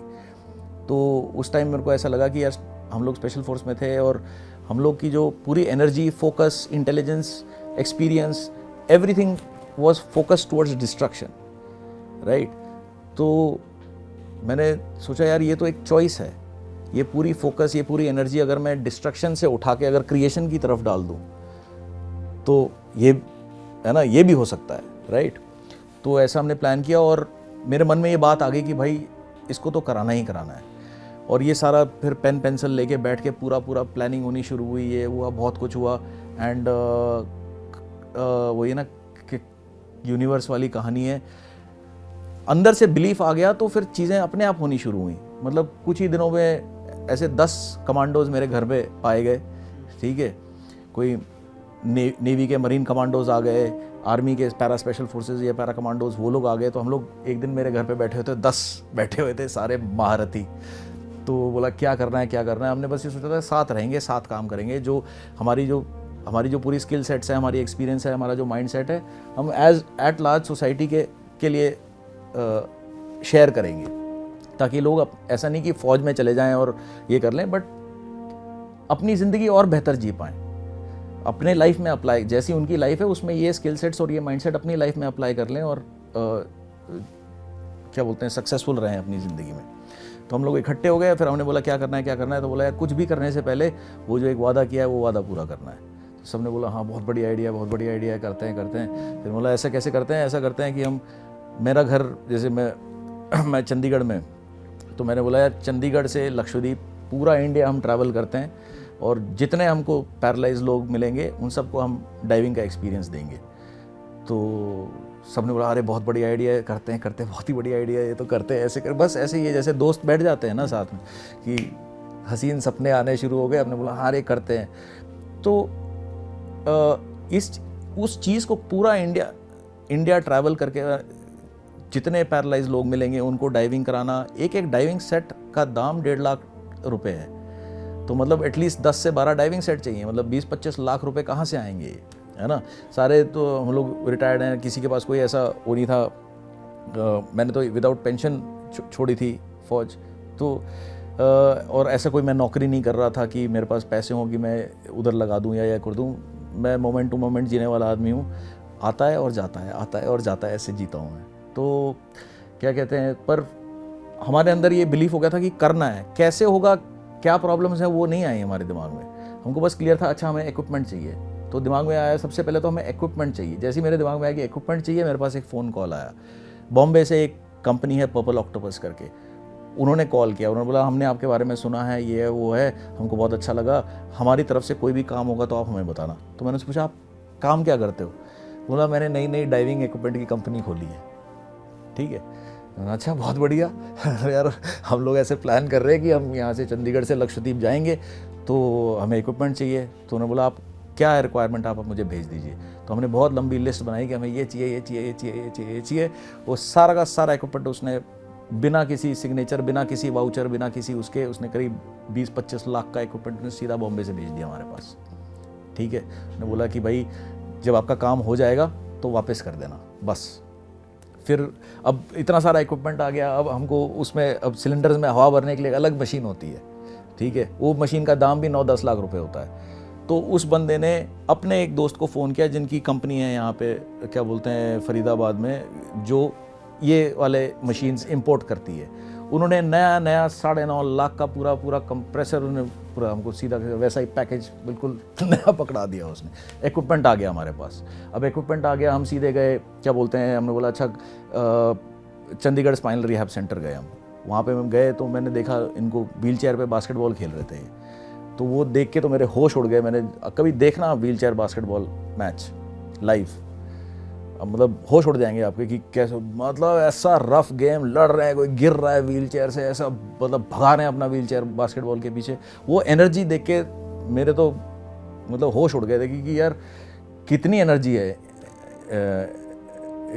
S1: तो उस टाइम मेरे को ऐसा लगा कि यार हम लोग स्पेशल फोर्स में थे, और हम लोग की जो पूरी energy, focus, intelligence, experience, everything was focused towards destruction, right. तो मैंने सोचा यार ये तो एक चॉइस है, ये पूरी फोकस, ये पूरी एनर्जी अगर मैं डिस्ट्रक्शन से उठा के अगर क्रिएशन की तरफ डाल दूं तो ये है ना, ये भी हो सकता है, राइट। तो ऐसा हमने प्लान किया, और मेरे मन में ये बात आ गई कि भाई इसको तो कराना ही कराना है। और ये सारा फिर पेन पेंसिल लेके बैठ के पूरा प्लानिंग होनी शुरू हुई, ये हुआ, बहुत कुछ हुआ। एंड वही ना कि यूनिवर्स वाली कहानी है, अंदर से बिलीफ आ गया तो फिर चीज़ें अपने आप होनी शुरू हुई। मतलब कुछ ही दिनों में ऐसे 10 कमांडोज मेरे घर पे पाए गए, ठीक है। कोई नेवी के मरीन कमांडोज आ गए, आर्मी के पैरा स्पेशल फोर्सेस या पैरा कमांडोज, वो लोग आ गए। तो हम लोग एक दिन मेरे घर पे बैठे हुए थे, 10 बैठे हुए थे, सारे महारथी। तो बोला क्या करना है। हमने बस ये सोचा था साथ रहेंगे, साथ काम करेंगे। जो हमारी जो पूरी स्किल सेट्स है, हमारी एक्सपीरियंस है, हमारा जो माइंड सेट है, हम एट लार्ज सोसाइटी के लिए शेयर करेंगे, ताकि लोग ऐसा नहीं कि फ़ौज में चले जाएं और ये कर लें, बट अपनी ज़िंदगी और बेहतर जी पाएँ, अपने लाइफ में अप्लाई, जैसी उनकी लाइफ है उसमें ये स्किल सेट्स और ये माइंडसेट अपनी लाइफ में अप्लाई कर लें और क्या बोलते हैं, सक्सेसफुल रहें अपनी ज़िंदगी में। तो हम लोग इकट्ठे हो गए, फिर हमने बोला क्या करना है, तो बोला यार कुछ भी करने से पहले वो जो एक वादा किया है वो वादा पूरा करना है। तो सबने बोला हाँ बहुत बढ़िया आइडिया है, करते हैं। फिर बोला ऐसा कैसे करते हैं, ऐसा करते हैं कि हम, मेरा घर जैसे मैं चंडीगढ़ में, तो मैंने बोला यार चंडीगढ़ से लक्षद्वीप पूरा इंडिया हम ट्रैवल करते हैं और जितने हमको पैरालाइज लोग मिलेंगे उन सबको हम डाइविंग का एक्सपीरियंस देंगे। तो सबने बोला अरे बहुत बढ़िया आइडिया है, करते हैं, बहुत ही बढ़िया आइडिया है, ये तो करते हैं, ऐसे कर, बस ऐसे ये जैसे दोस्त बैठ जाते हैं ना साथ में कि हसीन सपने आने शुरू हो गए। हमने बोला हाँ अरे करते हैं। तो उस चीज़ को पूरा इंडिया ट्रैवल करके जितने पैरालाइज लोग मिलेंगे उनको डाइविंग कराना, एक डाइविंग सेट का दाम 1.5 लाख रुपए है। तो मतलब एटलीस्ट 10 से 12 डाइविंग सेट चाहिए, मतलब 20-25 लाख रुपए कहाँ से आएंगे, है ना। सारे तो हम लोग रिटायर्ड हैं, किसी के पास कोई ऐसा वो नहीं था। मैंने तो विदाउट पेंशन छोड़ी थी फौज, तो और ऐसा कोई मैं नौकरी नहीं कर रहा था कि मेरे पास पैसे हों कि मैं उधर लगा दूं या कर दूं। मैं मोमेंट टू मोमेंट जीने वाला आदमी हूं, आता है और जाता है, ऐसे जीता हूं मैं। तो क्या कहते हैं, पर हमारे अंदर ये बिलीफ हो गया था कि करना है, कैसे होगा, क्या प्रॉब्लम्स हैं वो नहीं आई हमारे दिमाग में। हमको बस क्लियर था अच्छा हमें इक्विपमेंट चाहिए। तो दिमाग में आया सबसे पहले तो हमें इक्विपमेंट चाहिए। जैसे ही मेरे दिमाग में आया कि इक्विपमेंट चाहिए, मेरे पास एक फ़ोन कॉल आया, बॉम्बे से एक कंपनी है पर्पल ऑक्टोपस करके, उन्होंने कॉल किया। उन्होंने बोला हमने आपके बारे में सुना है, ये है वो है, हमको बहुत अच्छा लगा, हमारी तरफ से कोई भी काम होगा तो आप हमें बताना। तो मैंने उससे पूछा आप काम क्या करते हो? बोला मैंने नई डाइविंग इक्विपमेंट की कंपनी खोली है। ठीक है, अच्छा बहुत बढ़िया यार, हम लोग ऐसे प्लान कर रहे हैं कि हम यहाँ से चंडीगढ़ से लक्षद्वीप जाएंगे, तो हमें इक्विपमेंट चाहिए। तो उन्होंने बोला आप क्या है रिक्वायरमेंट, आप मुझे भेज दीजिए। तो हमने बहुत लंबी लिस्ट बनाई कि हमें ये चाहिए। वो सारा का सारा इक्विपमेंट उसने बिना किसी सिग्नेचर, बिना किसी वाउचर, बिना किसी उसके, उसने करीब 20-25 लाख का इक्विपमेंट सीधा बॉम्बे से भेज दिया हमारे पास। ठीक है, उसने बोला कि भाई जब आपका काम हो जाएगा तो वापस कर देना बस। फिर अब इतना सारा इक्विपमेंट आ गया, अब हमको उसमें अब सिलेंडर्स में हवा भरने के लिए अलग मशीन होती है। ठीक है, वो मशीन का दाम भी 9-10 लाख रुपए होता है। तो उस बंदे ने अपने एक दोस्त को फ़ोन किया जिनकी कंपनी है यहाँ पे, क्या बोलते हैं, फरीदाबाद में, जो ये वाले मशीन्स इंपोर्ट करती है। उन्होंने नया 9.5 लाख का पूरा कंप्रेसर, उन्होंने पूरा हमको सीधा वैसा ही पैकेज बिल्कुल नया पकड़ा दिया उसने। इक्विपमेंट आ गया हमारे पास। अब इक्विपमेंट आ गया, हम सीधे गए, क्या बोलते हैं, हमने बोला अच्छा चंडीगढ़ स्पाइनल रिहैब सेंटर गए हम। वहाँ पे हम गए तो मैंने देखा इनको व्हील चेयर पर बास्केटबॉल खेल रहे थे। तो वो देख के तो मेरे होश उड़ गए। मैंने कभी देखना wheel chair basketball match live, मतलब होश उड़ जाएंगे आपके कि कैसे, मतलब ऐसा रफ गेम, लड़ रहे हैं, कोई गिर रहा है व्हील चेयर से, ऐसा मतलब भगा रहे हैं अपना व्हील चेयर बास्केटबॉल के पीछे। वो एनर्जी देख के मेरे तो मतलब होश उड़ गए थे कि यार कितनी एनर्जी है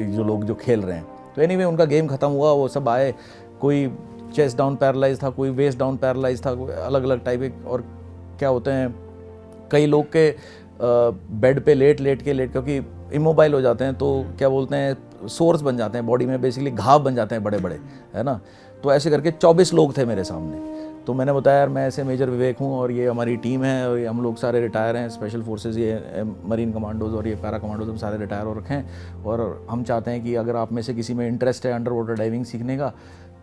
S1: जो लोग जो खेल रहे हैं। तो एनीवे उनका गेम ख़त्म हुआ, वो सब आए, कोई चेस्ट डाउन पैरालाइज था, कोई वेस्ट डाउन पैरालाइज था, अलग अलग टाइप। और क्या होते हैं, कई लोग के बेड पे लेट के क्योंकि इमोबाइल हो जाते हैं, तो क्या बोलते हैं, सोर्स बन जाते हैं बॉडी में, बेसिकली घाव बन जाते हैं बड़े बड़े, है ना। तो ऐसे करके 24 लोग थे मेरे सामने। तो मैंने बताया यार मैं ऐसे मेजर विवेक हूँ और ये हमारी टीम है और हम लोग सारे रिटायर हैं, स्पेशल फोर्सेस, ये मरीन कमांडोज और ये पैरा कमांडोज, हम सारे रिटायर हो रखे हैं और हम चाहते हैं कि अगर आप में से किसी में इंटरेस्ट है अंडर वाटर डाइविंग सीखने का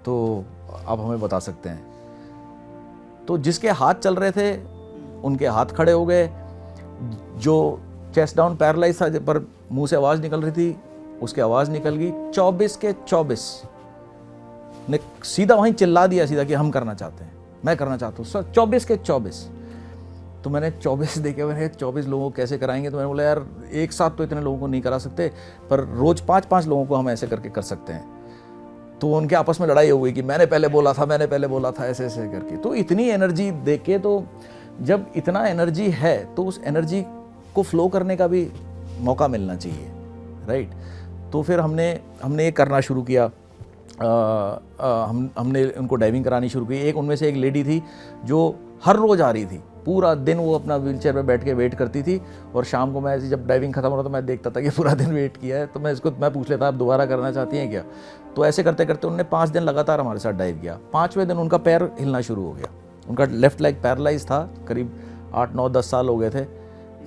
S1: तो आप हमें बता सकते हैं। तो जिसके हाथ चल रहे थे उनके हाथ खड़े हो गए, जो चेस्ट डाउन पैरालाइज था पर मुंह से आवाज़ निकल रही थी उसकी आवाज़ निकल गई। 24 के 24 ने सीधा वहीं चिल्ला दिया सीधा कि हम करना चाहते हैं, मैं करना चाहता हूँ सर। 24 के 24। तो मैंने 24 देखे, मैंने 24 लोगों को कैसे कराएंगे। तो मैंने बोला यार एक साथ तो इतने लोगों को नहीं करा सकते, पर रोज़ 5-5 लोगों को हम ऐसे करके कर सकते हैं। तो उनके आपस में लड़ाई हो गई कि मैंने पहले बोला था, ऐसे ऐसे करके। तो इतनी एनर्जी देख के, तो जब इतना एनर्जी है तो उस एनर्जी को फ्लो करने का भी मौका मिलना चाहिए, राइट। तो फिर हमने ये करना शुरू किया। हमने उनको डाइविंग करानी शुरू की। एक उनमें से एक लेडी थी जो हर रोज़ आ रही थी पूरा दिन वो अपना व्हीलचेयर पे बैठ के वेट करती थी, और शाम को मैं ऐसे जब डाइविंग खत्म हो रहा तो मैं देखता था कि पूरा दिन वेट किया है, तो मैं पूछ लेता आप दोबारा करना चाहती हैं क्या। तो ऐसे करते करते उन्होंने 5 दिन लगातार हमारे साथ डाइव किया। 5वें दिन उनका पैर हिलना शुरू हो गया, उनका लेफ्ट लेग पैरालाइज था, करीब 8, 9, 10 साल हो गए थे,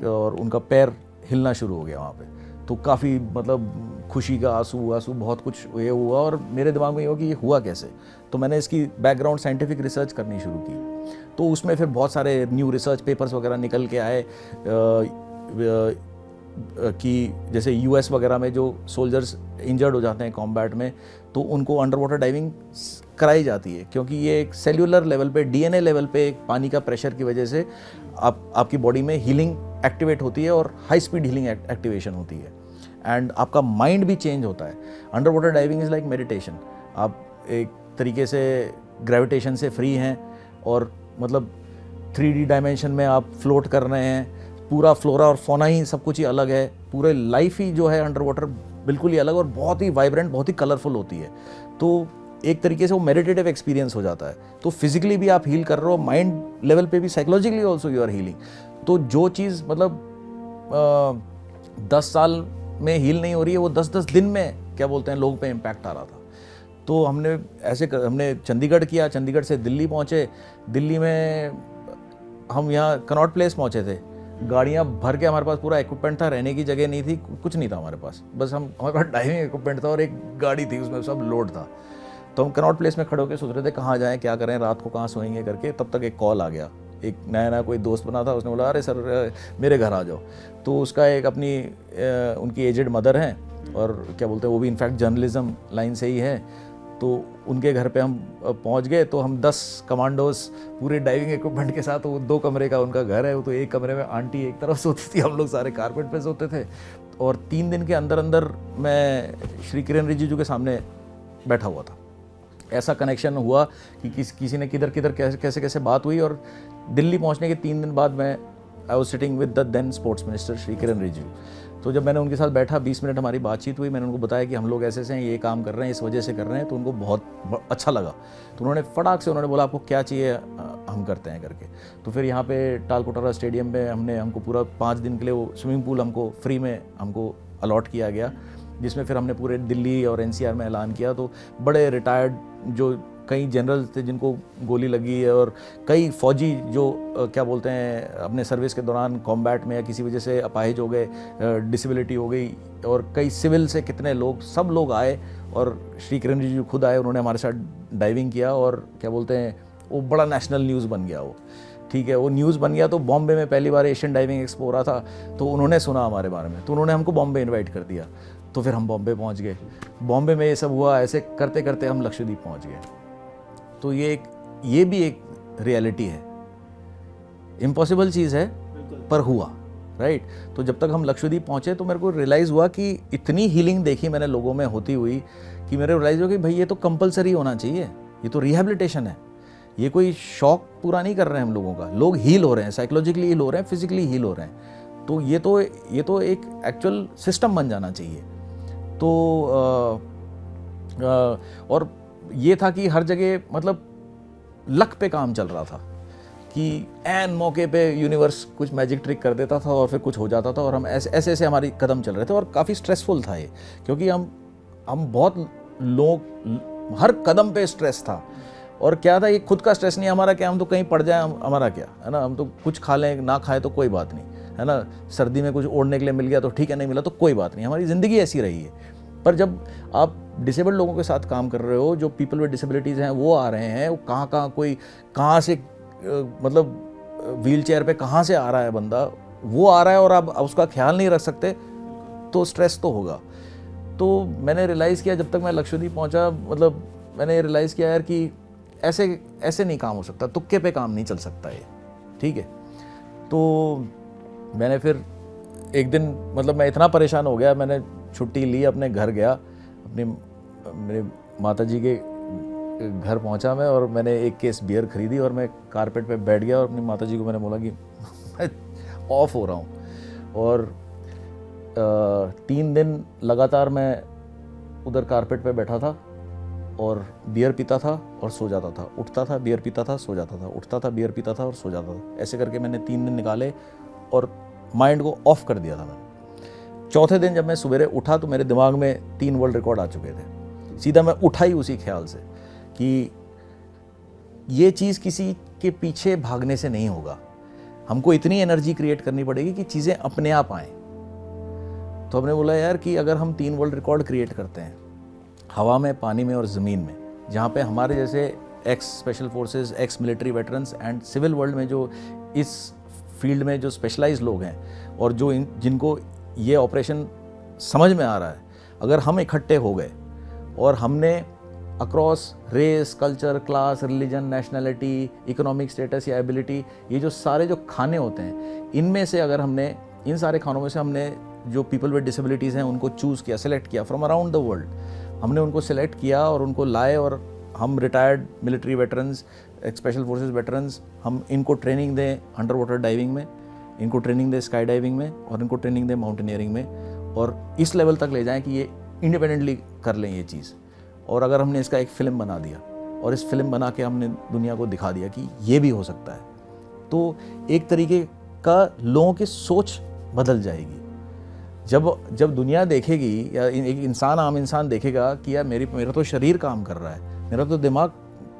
S1: और उनका पैर हिलना शुरू हो गया वहाँ पे। तो काफ़ी मतलब खुशी का आंसू बहुत कुछ ये हुआ, और मेरे दिमाग में ये हुआ कि ये हुआ कैसे। तो मैंने इसकी बैकग्राउंड साइंटिफिक रिसर्च करनी शुरू की। तो उसमें फिर बहुत सारे न्यू रिसर्च पेपर्स वगैरह निकल के आए कि जैसे यूएस वगैरह में जो सोल्जर्स इंजर्ड हो जाते हैं कॉम्बैट में, तो उनको अंडर वाटर डाइविंग कराई जाती है, क्योंकि ये एक सेल्यूलर लेवल पे, डीएनए लेवल पे एक पानी का प्रेशर की वजह से आपकी बॉडी में हीलिंग एक्टिवेट होती है, और हाई स्पीड हीलिंग एक्टिवेशन होती है, एंड आपका माइंड भी चेंज होता है। Under water diving is like meditation. आप एक तरीके से ग्रेविटेशन से फ्री हैं, और मतलब 3D डायमेंशन में आप फ्लोट कर रहे हैं, पूरा फ्लोरा और फौना ही सब कुछ ही अलग है, पूरे लाइफ ही जो है अंडर वाटर बिल्कुल ही अलग और बहुत ही वाइब्रेंट, बहुत ही कलरफुल होती है। तो एक तरीके से वो मेडिटेटिव एक्सपीरियंस हो जाता है। तो फिजिकली भी आप हील कर रहे हो, माइंड लेवल पे भी, psychologically also you are healing. तो जो चीज़ मतलब 10 साल में हील नहीं हो रही है, वो 10-10 दिन में क्या बोलते हैं लोगों पे इम्पैक्ट आ रहा था। तो हमने चंडीगढ़ किया, चंडीगढ़ से दिल्ली पहुँचे। दिल्ली में हम यहाँ कनॉट प्लेस पहुँचे थे, गाड़ियाँ भर के, हमारे पास पूरा इक्विपमेंट था, रहने की जगह नहीं थी, कुछ नहीं था हमारे पास, बस हमारे पास डाइविंग इक्विपमेंट था और एक गाड़ी थी, उसमें सब लोड था। तो हम कनॉट प्लेस में खड़े होकर सोच रहे थे कहाँ जाएं, क्या करें, रात को कहाँ सोएंगे करके। तब तक एक कॉल आ गया, एक नया कोई दोस्त बना था, उसने बोला अरे सर मेरे घर आ जाओ। तो उसका एक अपनी उनकी एजेड मदर हैं, और क्या बोलते हैं वो भी इनफैक्ट जर्नलिज्म लाइन से ही है। तो उनके घर पे हम पहुंच गए। तो हम 10 कमांडोज पूरे डाइविंग इक्विपमेंट के साथ, वो 2 कमरे का उनका घर है, वो तो एक कमरे में आंटी एक तरफ सोती थी, हम लोग सारे कारपेट पे सोते थे। और 3 दिन के अंदर अंदर मैं श्री किरण रिजिजू के सामने बैठा हुआ था। ऐसा कनेक्शन हुआ कि किसी ने किधर कैसे बात हुई, और दिल्ली पहुंचने के 3 दिन बाद मैं I was sitting with the then sports minister Shri Kiran Rijiju. तो जब मैंने उनके साथ बैठा, 20 मिनट हमारी बातचीत हुई, मैंने उनको बताया कि हम लोग ऐसे हैं, ये काम कर रहे हैं, इस वजह से कर रहे हैं। तो उनको बहुत अच्छा लगा। तो उन्होंने फटाक से उन्होंने बोला आपको क्या चाहिए हम करते हैं करके। तो फिर यहाँ पे टालकोटारा स्टेडियम में हमको पूरा 5 दिन के लिए वो स्विमिंग पूल हमको फ्री में हमको अलॉट किया गया, जिसमें फिर हमने पूरे दिल्ली और एनसीआर में ऐलान किया। तो बड़े रिटायर्ड जो कई जनरल थे जिनको गोली लगी है, और कई फौजी जो क्या बोलते हैं अपने सर्विस के दौरान कॉम्बैट में या किसी वजह से अपाहिज हो गए, डिसेबिलिटी हो गई, और कई सिविल से कितने लोग, सब लोग आए, और श्री किरण रिजिजू खुद आए, उन्होंने हमारे साथ डाइविंग किया, और क्या बोलते हैं वो बड़ा नेशनल न्यूज़ बन गया वो। ठीक है, वो न्यूज़ बन गया। तो बॉम्बे में पहली बार एशियन डाइविंग एक्सपो हो रहा था, तो उन्होंने सुना हमारे बारे में, तो उन्होंने हमको बॉम्बे इन्वाइट कर दिया। तो फिर हम बॉम्बे पहुंच गए। बॉम्बे में ये सब हुआ, ऐसे करते करते हम लक्षद्वीप पहुंच गए। तो ये भी एक रियलिटी है, इम्पॉसिबल चीज़ है पर हुआ, राइट। तो जब तक हम लक्षद्वीप पहुंचे तो मेरे को रियलाइज़ हुआ कि इतनी हीलिंग देखी मैंने लोगों में होती हुई कि मेरे रियलाइज़ हुआ कि भाई ये तो कंपलसरी होना चाहिए, ये तो रिहैबिलिटेशन है, ये कोई शौक पूरा नहीं कर रहे हैं हम लोगों का, लोग हील हो रहे हैं, साइकोलॉजिकली हील हो रहे हैं, फिजिकली हील हो रहे हैं। तो ये तो एक एक्चुअल सिस्टम बन जाना चाहिए। तो और ये था कि हर जगह मतलब लक पे काम चल रहा था कि एन मौके पे यूनिवर्स कुछ मैजिक ट्रिक कर देता था और फिर कुछ हो जाता था, और हम ऐसे हमारी कदम चल रहे थे। और काफ़ी स्ट्रेसफुल था ये, क्योंकि हम बहुत लोग, हर कदम पे स्ट्रेस था। और क्या था, ये खुद का स्ट्रेस नहीं हमारा, क्या हम तो कहीं पड़ जाए, हमारा क्या है ना, हम तो कुछ खा लें ना खाए तो कोई बात नहीं है ना, सर्दी में कुछ ओढ़ने के लिए मिल गया तो ठीक है, नहीं मिला तो कोई बात नहीं, हमारी ज़िंदगी ऐसी रही है। पर जब आप डिसेबल्ड लोगों के साथ काम कर रहे हो, जो पीपल विद डिसेबिलिटीज़ हैं वो आ रहे हैं, वो कहाँ से मतलब व्हील चेयर पर कहाँ से आ रहा है बंदा, वो आ रहा है और आप उसका ख्याल नहीं रख सकते, तो स्ट्रेस तो होगा। तो मैंने रियलाइज़ किया जब तक मैं लक्षद्वीप पहुंचा, मतलब मैंने रियलाइज़ किया यार कि ऐसे नहीं काम हो सकता, तुक्के पे काम नहीं चल सकता ये, ठीक है। तो मैंने फिर एक दिन, मतलब मैं इतना परेशान हो गया, मैंने छुट्टी ली, अपने घर गया, मेरे माताजी के घर पहुंचा मैं, और मैंने एक केस बियर खरीदी और मैं कारपेट पे बैठ गया और अपनी माताजी को मैंने बोला कि मैं ऑफ हो रहा हूँ। और 3 दिन लगातार मैं उधर कारपेट पे बैठा था, और बियर पीता था और सो जाता था, उठता था, बियर पीता था, सो जाता था, उठता था, बियर पीता था और सो जाता था। ऐसे करके मैंने 3 दिन निकाले और माइंड को ऑफ कर दिया था मैंने। चौथे दिन जब मैं सवेरे उठा तो मेरे दिमाग में 3 वर्ल्ड रिकॉर्ड आ चुके थे। सीधा मैं उठा ही उसी ख्याल से कि ये चीज़ किसी के पीछे भागने से नहीं होगा, हमको इतनी एनर्जी क्रिएट करनी पड़ेगी कि चीज़ें अपने आप आएँ। तो हमने बोला यार कि अगर हम 3 वर्ल्ड रिकॉर्ड क्रिएट करते हैं, हवा में, पानी में और ज़मीन में, जहाँ पे हमारे जैसे ex special forces, ex military veterans and civil world में जो इस फील्ड में जो स्पेशलाइज लोग हैं और जो जिनको ये ऑपरेशन समझ में आ रहा है, अगर हम इकट्ठे हो गए और हमने across race, culture, class, religion, nationality, economic status या एबिलिटी, ये जो सारे जो खाने होते हैं, इनमें से अगर हमने, इन सारे खानों में से हमने जो पीपल विद डिसेबिलिटीज़ हैं उनको चूज़ किया, सेलेक्ट किया फ्रॉम अराउंड द वर्ल्ड, हमने उनको सेलेक्ट किया और उनको लाए और हम retired military veterans, special forces veterans, हम इनको ट्रेनिंग दें अंडर वाटर डाइविंग में, इनको ट्रेनिंग दें स्काई डाइविंग में और इनको ट्रेनिंग दें माउंटेनियरिंग में, और इस लेवल तक ले जाएं कि ये इंडिपेंडेंटली कर लें ये चीज़। और अगर हमने इसका एक फ़िल्म बना दिया और इस फिल्म बना के हमने दुनिया को दिखा दिया कि ये भी हो सकता है, तो एक तरीके का लोगों की सोच बदल जाएगी। जब दुनिया देखेगी या एक इंसान, आम इंसान देखेगा कि यार मेरा तो शरीर काम कर रहा है, मेरा तो दिमाग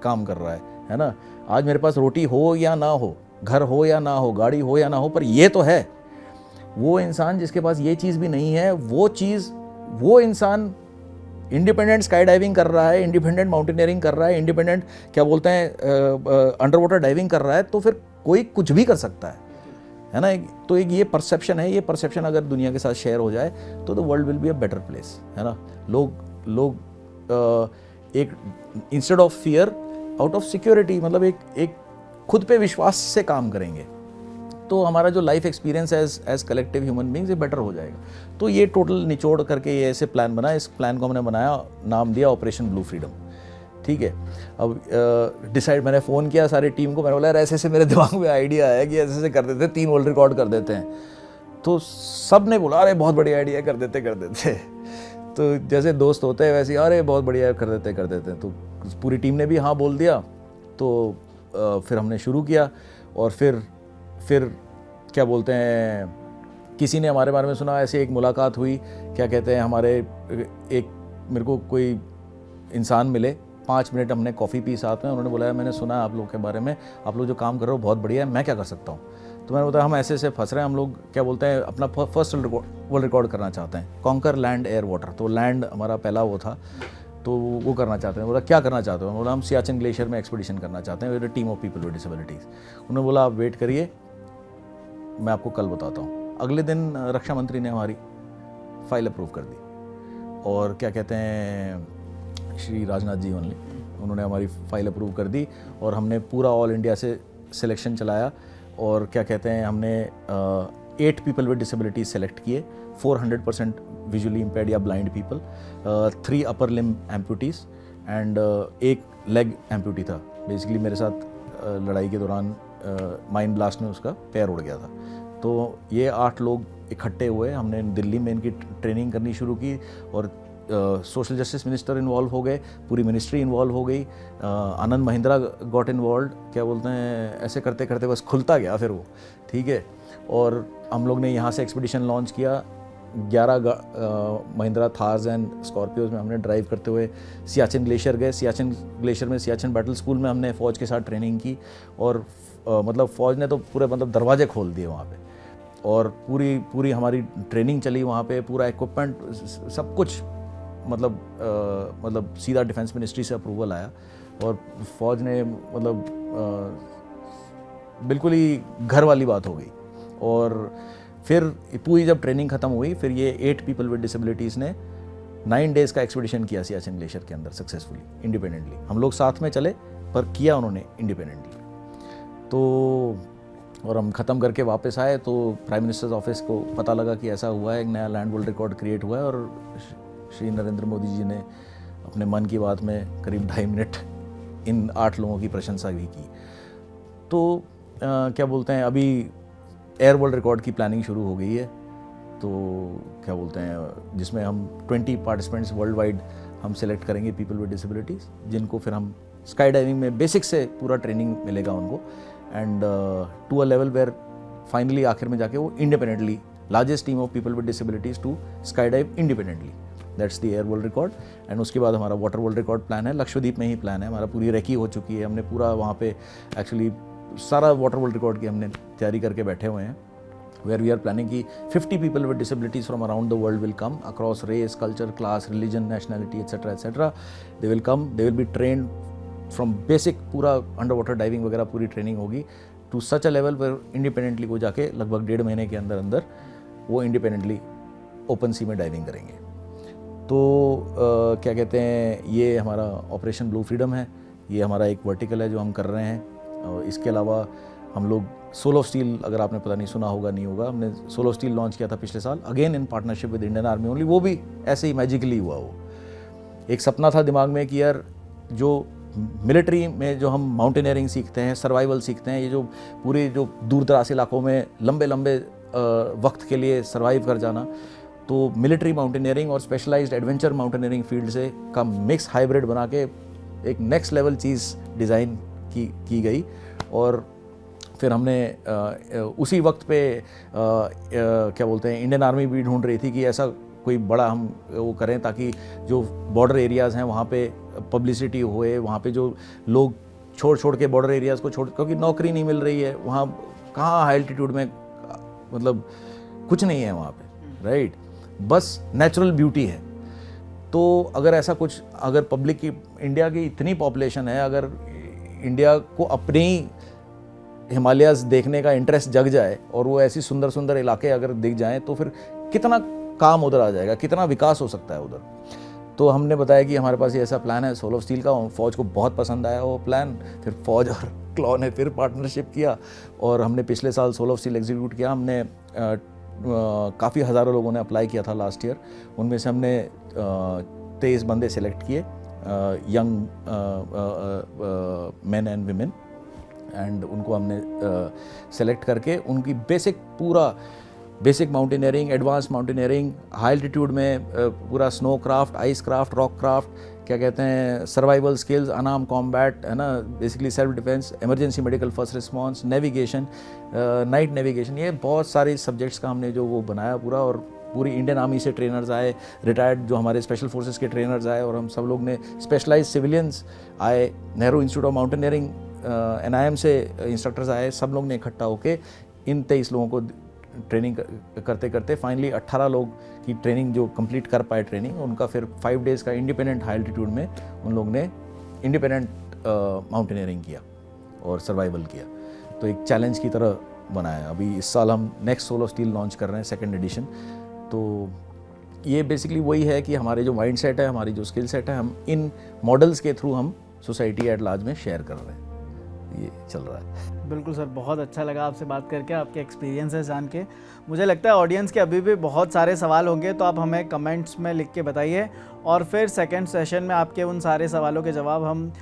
S1: काम कर रहा है ना, आज मेरे पास रोटी हो या ना हो, घर हो या ना हो, गाड़ी हो या ना हो, पर ये तो है। वो इंसान जिसके पास ये चीज़ भी नहीं है, वो इंसान इंडिपेंडेंट स्काई डाइविंग कर रहा है, इंडिपेंडेंट माउंटेनियरिंग कर रहा है, इंडिपेंडेंट क्या बोलते हैं अंडर वाटर डाइविंग कर रहा है, तो फिर कोई कुछ भी कर सकता है ना। तो एक ये परसेप्शन है, ये परसेप्शन अगर दुनिया के साथ शेयर हो जाए तो the world will be a better place, है ना। लोग एक instead of fear, out of security, मतलब एक खुद पे विश्वास से काम करेंगे, तो हमारा जो लाइफ एक्सपीरियंस है एज कलेक्टिव ह्यूमन बींग्स ये बेटर हो जाएगा। तो ये टोटल निचोड़ करके ये ऐसे प्लान बना, इस प्लान को हमने बनाया, नाम दिया ऑपरेशन ब्लू फ्रीडम, ठीक है। अब डिसाइड, मैंने फ़ोन किया सारी टीम को, मैंने बोला यार ऐसे ऐसे मेरे दिमाग में आइडिया आया कि ऐसे ऐसे कर देते, 3 वर्ल्ड रिकॉर्ड कर देते हैं। तो सब ने बोला अरे बहुत बढ़िया आइडिया, कर देते। तो जैसे दोस्त होते हैं वैसे, अरे बहुत बढ़िया कर देते। तो पूरी टीम ने भी हाँ बोल दिया। तो फिर हमने शुरू किया और फिर क्या बोलते हैं, किसी ने हमारे बारे में सुना, ऐसे एक मुलाकात हुई, क्या कहते हैं, मेरे को कोई इंसान मिले, 5 मिनट हमने कॉफ़ी पी साथ में, उन्होंने बोला मैंने सुना है आप लोग के बारे में, आप लोग जो काम कर रहे हो बहुत बढ़िया है, मैं क्या कर सकता हूँ। तो मैंने बताया हम ऐसे ऐसे फंस रहे हैं, हम लोग क्या बोलते हैं अपना फर्स्ट वर्ल्ड रिकॉर्ड करना चाहते हैं, कॉन्कर लैंड एयर वाटर। तो लैंड हमारा पहला वो था, तो वो करना चाहते हैं। बोला क्या करना चाहते हो? बोला हम सियाचिन ग्लेशियर में एक्सपीडिशन करना चाहते हैं with a team of people with disabilities. उन्होंने बोला आप वेट करिए, मैं आपको कल बताता हूँ। अगले दिन रक्षा मंत्री ने हमारी फाइल अप्रूव कर दी, और क्या कहते हैं श्री राजनाथ जी ओनली, उन्होंने हमारी फाइल अप्रूव कर दी और हमने पूरा ऑल इंडिया से सिलेक्शन चलाया। और क्या कहते हैं हमने 8 पीपल विद डिसेबिलिटीज सेलेक्ट किए, 400% विजुअली इम्पेयर्ड या blind people, 3 upper limb amputees and 1 leg amputee था। बेसिकली मेरे साथ लड़ाई के दौरान माइन ब्लास्ट में उसका पैर उड़ गया था। तो ये 8 लोग इकट्ठे हुए, हमने दिल्ली में इनकी ट्रेनिंग करनी शुरू की और सोशल जस्टिस मिनिस्टर इन्वॉल्व हो गए, पूरी मिनिस्ट्री इन्वॉल्व हो गई, आनंद महिंद्रा गॉट इन्वॉल्व, क्या बोलते हैं, ऐसे करते करते बस खुलता गया फिर वो, ठीक है। और हम लोग ने यहाँ से एक्सपीडिशन लॉन्च किया, 11 महिंद्रा थार्स एंड स्कॉर्पियोज में हमने ड्राइव करते हुए सियाचिन ग्लेशियर गए। सियाचिन ग्लेशियर में सियाचिन बैटल स्कूल में हमने फ़ौज के साथ ट्रेनिंग की और मतलब फ़ौज ने तो पूरे मतलब दरवाजे खोल दिए वहाँ पे, और पूरी हमारी ट्रेनिंग चली वहाँ पे, पूरा इक्विपमेंट सब कुछ, मतलब सीधा डिफेंस मिनिस्ट्री से अप्रूवल आया और फ़ौज ने मतलब बिल्कुल ही घर वाली बात हो गई। और फिर पूरी जब ट्रेनिंग ख़त्म हुई, फिर ये 8 पीपल विद डिसेबिलिटीज़ ने 9 डेज़ का एक्सपीडिशन किया सियाचिन ग्लेशियर के अंदर सक्सेसफुली, इंडिपेंडेंटली। हम लोग साथ में चले पर किया उन्होंने इंडिपेंडेंटली। तो और हम ख़त्म करके वापस आए तो प्राइम मिनिस्टर्स ऑफिस को पता लगा कि ऐसा हुआ है, एक नया लैंड वर्ल्ड रिकॉर्ड क्रिएट हुआ है, और श्री नरेंद्र मोदी जी ने अपने मन की बात में करीब 2.5 मिनट इन 8 लोगों की प्रशंसा भी की। तो क्या बोलते हैं, अभी एयर वर्ल्ड रिकॉर्ड की प्लानिंग शुरू हो गई है, तो क्या बोलते हैं जिसमें हम 20 पार्टिसिपेंट्स वर्ल्ड वाइड हम सेलेक्ट करेंगे पीपल विद डिसेबिलिटीज़, जिनको फिर हम स्काई डाइविंग में बेसिक से पूरा ट्रेनिंग मिलेगा उनको, and to a level where finally आखिर में जाके वो independently largest team of people with disabilities to sky dive independently, that's the air world record. And उसके बाद हमारा वाटर वर्ल्ड रिकॉर्ड प्लान है, लक्षद्वीप में ही प्लान है हमारा, पूरी रेकी हो चुकी है, हमने पूरा वहाँ पे एक्चुअली सारा वाटर वर्ल्ड रिकॉर्ड की हमने तैयारी करके बैठे हुए हैं, where we are planning कि 50 people with disabilities from around the world will come across race, culture, class, religion, nationality, etc. etc. They will come, they will be trained from basic पूरा underwater diving वगैरह पूरी training होगी to such a level where independently वो जाके लगभग 1.5 महीने के अंदर अंदर वो independently open sea में डाइविंग करेंगे। तो क्या कहते हैं, ये हमारा ऑपरेशन ब्लू फ्रीडम है, ये हमारा एक वर्टिकल है जो हम कर रहे हैं। इसके अलावा हम लोग सोल ऑफ स्टील, अगर आपने पता नहीं सुना होगा नहीं होगा, हमने सोल ऑफ स्टील लॉन्च किया था पिछले साल, again in partnership with Indian army only, वो भी ऐसे ही मैजिकली हुआ। वो एक सपना था दिमाग में कि यार जो मिलिट्री में जो हम माउंटेनियरिंग सीखते हैं, सर्वाइवल सीखते हैं, ये जो पूरे जो दूर दराज इलाकों में लंबे लंबे वक्त के लिए सर्वाइव कर जाना, तो मिलिट्री माउंटेनियरिंग और स्पेशलाइज्ड एडवेंचर माउंटेनियरिंग फील्ड से का मिक्स हाइब्रिड बना के एक नेक्स्ट लेवल चीज़ डिज़ाइन की गई। और फिर हमने उसी वक्त पे क्या बोलते हैं, इंडियन आर्मी भी ढूंढ रही थी कि ऐसा कोई बड़ा हम वो करें ताकि जो बॉर्डर एरियाज़ हैं वहाँ पे पब्लिसिटी होए, वहाँ पे जो लोग छोड़ के बॉर्डर एरियाज़ को क्योंकि नौकरी नहीं मिल रही है वहाँ, कहाँ हाई एल्टीट्यूड में मतलब कुछ नहीं है वहाँ पे, राइट, बस नेचुरल ब्यूटी है। तो अगर ऐसा कुछ, अगर पब्लिक की, इंडिया की इतनी पॉपुलेशन है, अगर इंडिया को अपने ही हिमालयाज़ देखने का इंटरेस्ट जग जाए और वो ऐसी सुंदर सुंदर इलाके अगर दिख जाएं, तो फिर कितना काम उधर आ जाएगा, कितना विकास हो सकता है उधर। तो हमने बताया कि हमारे पास ये ऐसा प्लान है सोल ऑफ स्टील का, फ़ौज को बहुत पसंद आया वो प्लान, फिर फ़ौज और क्लॉ ने फिर पार्टनरशिप किया और हमने पिछले साल सोल ऑफ स्टील एग्जीक्यूट किया। हमने काफ़ी हज़ारों लोगों ने अप्लाई किया था लास्ट ईयर, उनमें से हमने 23 बंदे सेलेक्ट किए, young main and women, and उनको हमने सेलेक्ट करके उनकी basic mountaineering, advance mountaineering, high altitude में पूरा snow craft, ice craft, rock craft, क्या कहते हैं, सर्वाइवल स्किल्स, अनार्म कॉम्बैट, है ना, basically self defence, emergency medical first response, navigation, night navigation, ये बहुत सारे सब्जेक्ट्स का हमने जो वो बनाया पूरा। और पूरी इंडियन आर्मी से ट्रेनर्स आए, रिटायर्ड जो हमारे स्पेशल फोर्सेस के ट्रेनर्स आए, और हम सब लोग ने स्पेशलाइज सिविलियंस आए, Nehru institute of mountaineering NIM से इंस्ट्रक्टर्स आए, सब लोग ने इकट्ठा होकर इन 23 लोगों को ट्रेनिंग करते करते फाइनली 18 लोग की ट्रेनिंग जो कंप्लीट कर पाए ट्रेनिंग, उनका फिर 5 डेज़ का इंडिपेंडेंट हाई एल्टीट्यूड में उन लोग ने इंडिपेंडेंट माउंटेनियरिंग किया और सर्वाइवल किया। तो एक चैलेंज की तरह बनाया। अभी इस साल हम next Soul of Steel launch कर रहे हैं, 2nd एडिशन। तो ये बेसिकली वही है कि हमारे जो माइंड सेट है, हमारी जो स्किल सेट है, हम इन मॉडल्स के थ्रू हम सोसाइटी एट लार्ज में शेयर कर रहे हैं, ये चल रहा है।
S2: बिल्कुल सर, बहुत अच्छा लगा आपसे बात करके, आपके एक्सपीरियंसेस जान के। मुझे लगता है ऑडियंस के अभी भी बहुत सारे सवाल होंगे, तो आप हमें कमेंट्स में लिख के बताइए, और फिर 2nd सेशन में आपके उन सारे सवालों के जवाब हम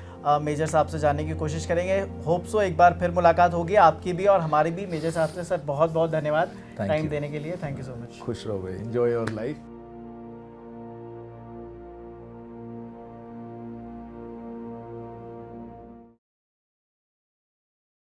S2: मेजर साहब से जानने की कोशिश करेंगे। होप सो एक बार फिर मुलाकात होगी, आपकी भी और हमारी भी। मेजर साहब से सर बहुत बहुत धन्यवाद टाइम देने के लिए, थैंक यू सो मच।
S1: खुश रहो भाई, एंजॉय योर लाइफ।